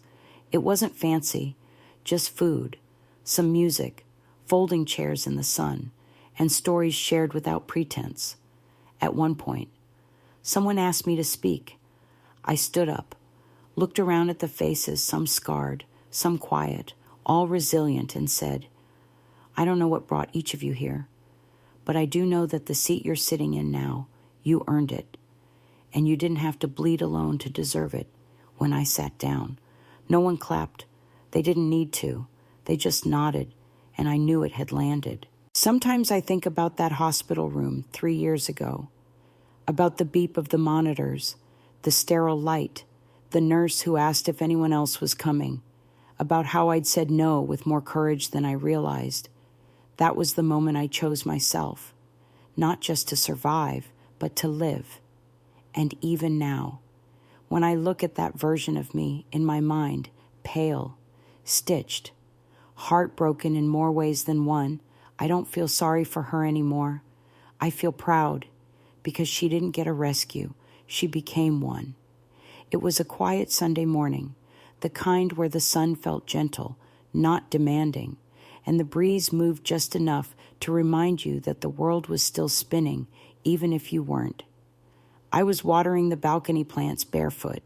It wasn't fancy, just food, some music, folding chairs in the sun, and stories shared without pretense. At one point, someone asked me to speak. I stood up, looked around at the faces, some scarred, some quiet, all resilient, and said, I don't know what brought each of you here, but I do know that the seat you're sitting in now, you earned it, and you didn't have to bleed alone to deserve it. When I sat down, no one clapped. They didn't need to. They just nodded, and I knew it had landed. Sometimes I think about that hospital room 3 years ago, about the beep of the monitors, the sterile light, the nurse who asked if anyone else was coming, about how I'd said no with more courage than I realized. That was the moment I chose myself, not just to survive, but to live. And even now, when I look at that version of me in my mind, pale, stitched, heartbroken in more ways than one, I don't feel sorry for her anymore. I feel proud because she didn't get a rescue. She became one. It was a quiet Sunday morning, the kind where the sun felt gentle, not demanding, and the breeze moved just enough to remind you that the world was still spinning, even if you weren't. I was watering the balcony plants barefoot,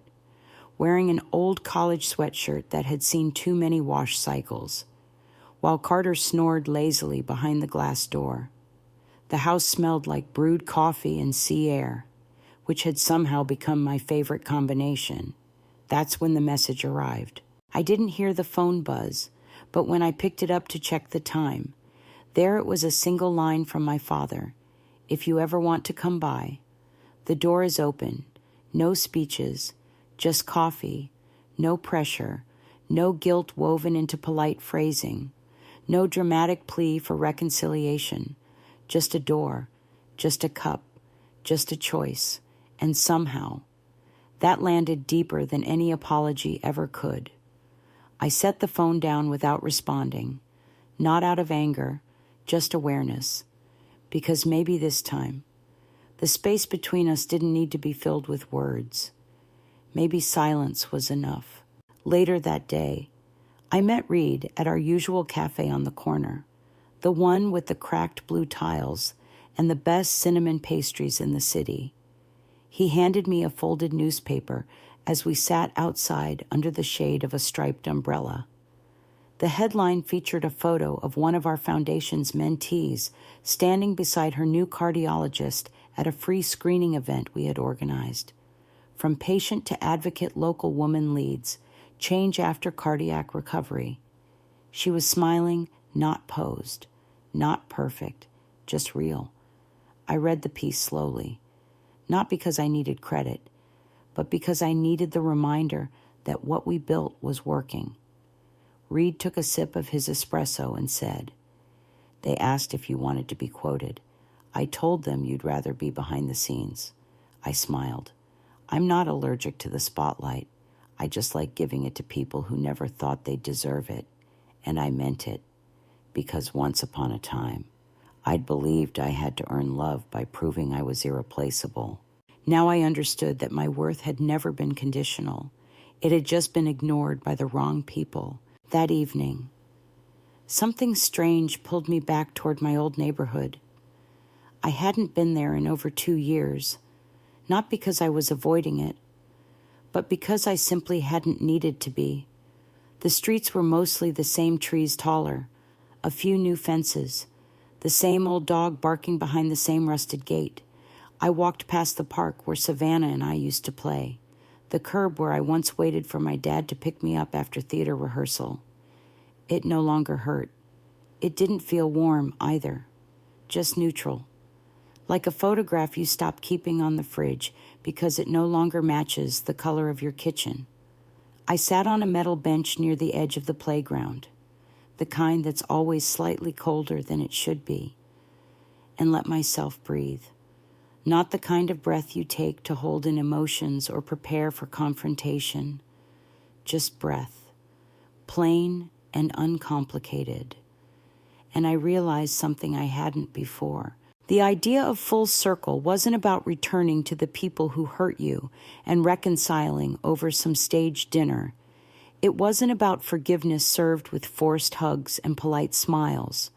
wearing an old college sweatshirt that had seen too many wash cycles, while Carter snored lazily behind the glass door. The house smelled like brewed coffee and sea air, which had somehow become my favorite combination. That's when the message arrived. I didn't hear the phone buzz, but when I picked it up to check the time, there it was, a single line from my father. If you ever want to come by, the door is open. No speeches, just coffee, no pressure, no guilt woven into polite phrasing, no dramatic plea for reconciliation, just a door, just a cup, just a choice, and somehow that landed deeper than any apology ever could. I set the phone down without responding, not out of anger, just awareness, because maybe this time, the space between us didn't need to be filled with words. Maybe silence was enough. Later that day, I met Reed at our usual cafe on the corner, the one with the cracked blue tiles and the best cinnamon pastries in the city. He handed me a folded newspaper as we sat outside under the shade of a striped umbrella. The headline featured a photo of one of our foundation's mentees standing beside her new cardiologist at a free screening event we had organized. From patient to advocate, local woman leads, change after cardiac recovery. She was smiling, not posed, not perfect, just real. I read the piece slowly, not because I needed credit, but because I needed the reminder that what we built was working. Reed took a sip of his espresso and said, "They asked if you wanted to be quoted. I told them you'd rather be behind the scenes." I smiled. I'm not allergic to the spotlight. I just like giving it to people who never thought they'd deserve it. And I meant it, because once upon a time, I'd believed I had to earn love by proving I was irreplaceable. Now I understood that my worth had never been conditional. It had just been ignored by the wrong people. That evening, something strange pulled me back toward my old neighborhood. I hadn't been there in over 2 years, not because I was avoiding it, but because I simply hadn't needed to be. The streets were mostly the same trees taller, a few new fences, the same old dog barking behind the same rusted gate. I walked past the park where Savannah and I used to play, the curb where I once waited for my dad to pick me up after theater rehearsal. It no longer hurt. It didn't feel warm either, just neutral. Like a photograph you stop keeping on the fridge because it no longer matches the color of your kitchen. I sat on a metal bench near the edge of the playground, the kind that's always slightly colder than it should be, and let myself breathe. Not the kind of breath you take to hold in emotions or prepare for confrontation, just breath, plain and uncomplicated. And I realized something I hadn't before. The idea of full circle wasn't about returning to the people who hurt you and reconciling over some staged dinner. It wasn't about forgiveness served with forced hugs and polite smiles.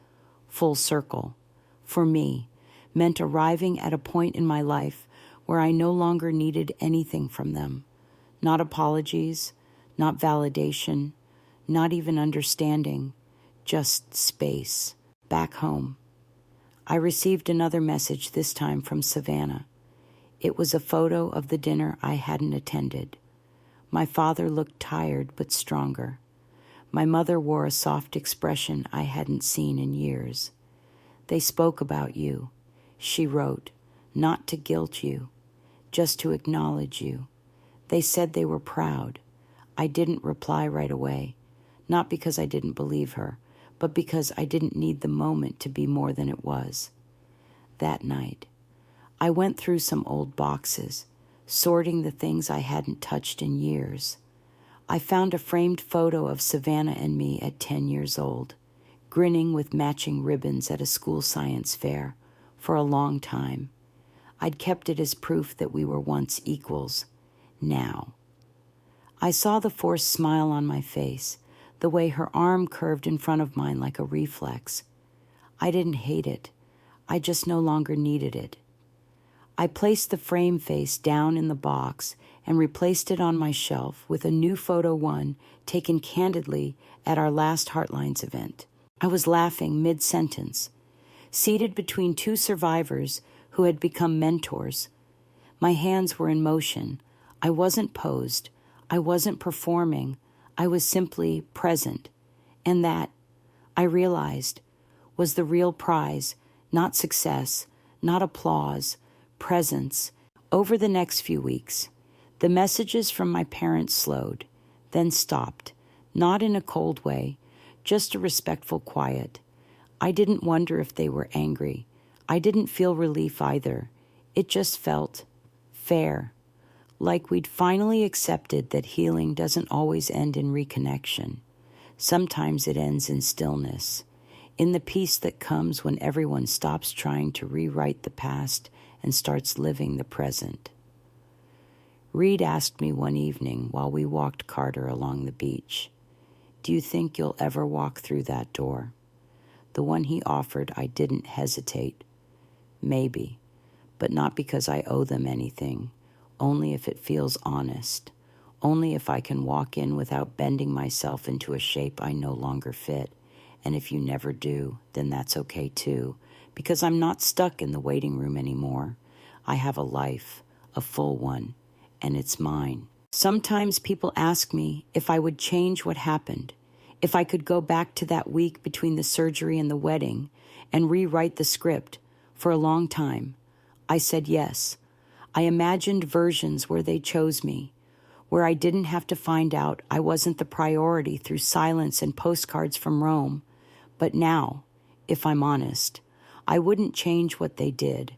Full circle, for me, meant arriving at a point in my life where I no longer needed anything from them. Not apologies, not validation, not even understanding, just space, back home. I received another message, this time from Savannah. It was a photo of the dinner I hadn't attended. My father looked tired but stronger. My mother wore a soft expression I hadn't seen in years. "They spoke about you," she wrote, "not to guilt you, just to acknowledge you. They said they were proud." I didn't reply right away, not because I didn't believe her, but because I didn't need the moment to be more than it was. That night, I went through some old boxes, sorting the things I hadn't touched in years. I found a framed photo of Savannah and me at 10 years old, grinning with matching ribbons at a school science fair for a long time. I'd kept it as proof that we were once equals. Now, I saw the forced smile on my face, the way her arm curved in front of mine like a reflex. I didn't hate it. I just no longer needed it. I placed the frame face down in the box and replaced it on my shelf with a new photo one taken candidly at our last Heartlines event. I was laughing mid-sentence, seated between two survivors who had become mentors. My hands were in motion. I wasn't posed. I wasn't performing. I was simply present. And that, I realized, was the real prize, not success, not applause, presence. Over the next few weeks, the messages from my parents slowed, then stopped, not in a cold way, just a respectful quiet. I didn't wonder if they were angry. I didn't feel relief either. It just felt fair. Like we'd finally accepted that healing doesn't always end in reconnection. Sometimes it ends in stillness, in the peace that comes when everyone stops trying to rewrite the past and starts living the present. Reed asked me one evening while we walked Carter along the beach, "Do you think you'll ever walk through that door?" The one he offered, I didn't hesitate. Maybe, but not because I owe them anything. Only if it feels honest, only if I can walk in without bending myself into a shape I no longer fit. And if you never do, then that's okay too, because I'm not stuck in the waiting room anymore. I have a life, a full one, and it's mine. Sometimes people ask me if I would change what happened, if I could go back to that week between the surgery and the wedding and rewrite the script. For a long time, I said yes. I imagined versions where they chose me, where I didn't have to find out I wasn't the priority through silence and postcards from Rome. But now, if I'm honest, I wouldn't change what they did.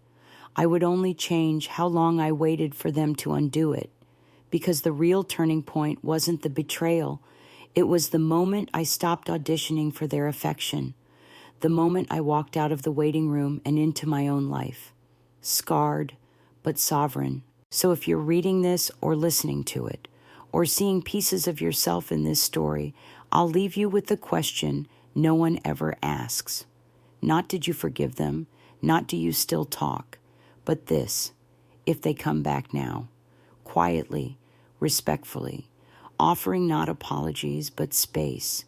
I would only change how long I waited for them to undo it, because the real turning point wasn't the betrayal. It was the moment I stopped auditioning for their affection, the moment I walked out of the waiting room and into my own life, scarred but sovereign. So if you're reading this or listening to it, or seeing pieces of yourself in this story, I'll leave you with the question no one ever asks. Not did you forgive them, not do you still talk, but this: if they come back now, quietly, respectfully, offering not apologies but space,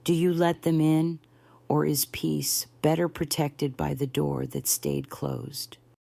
do you let them in, or is peace better protected by the door that stayed closed?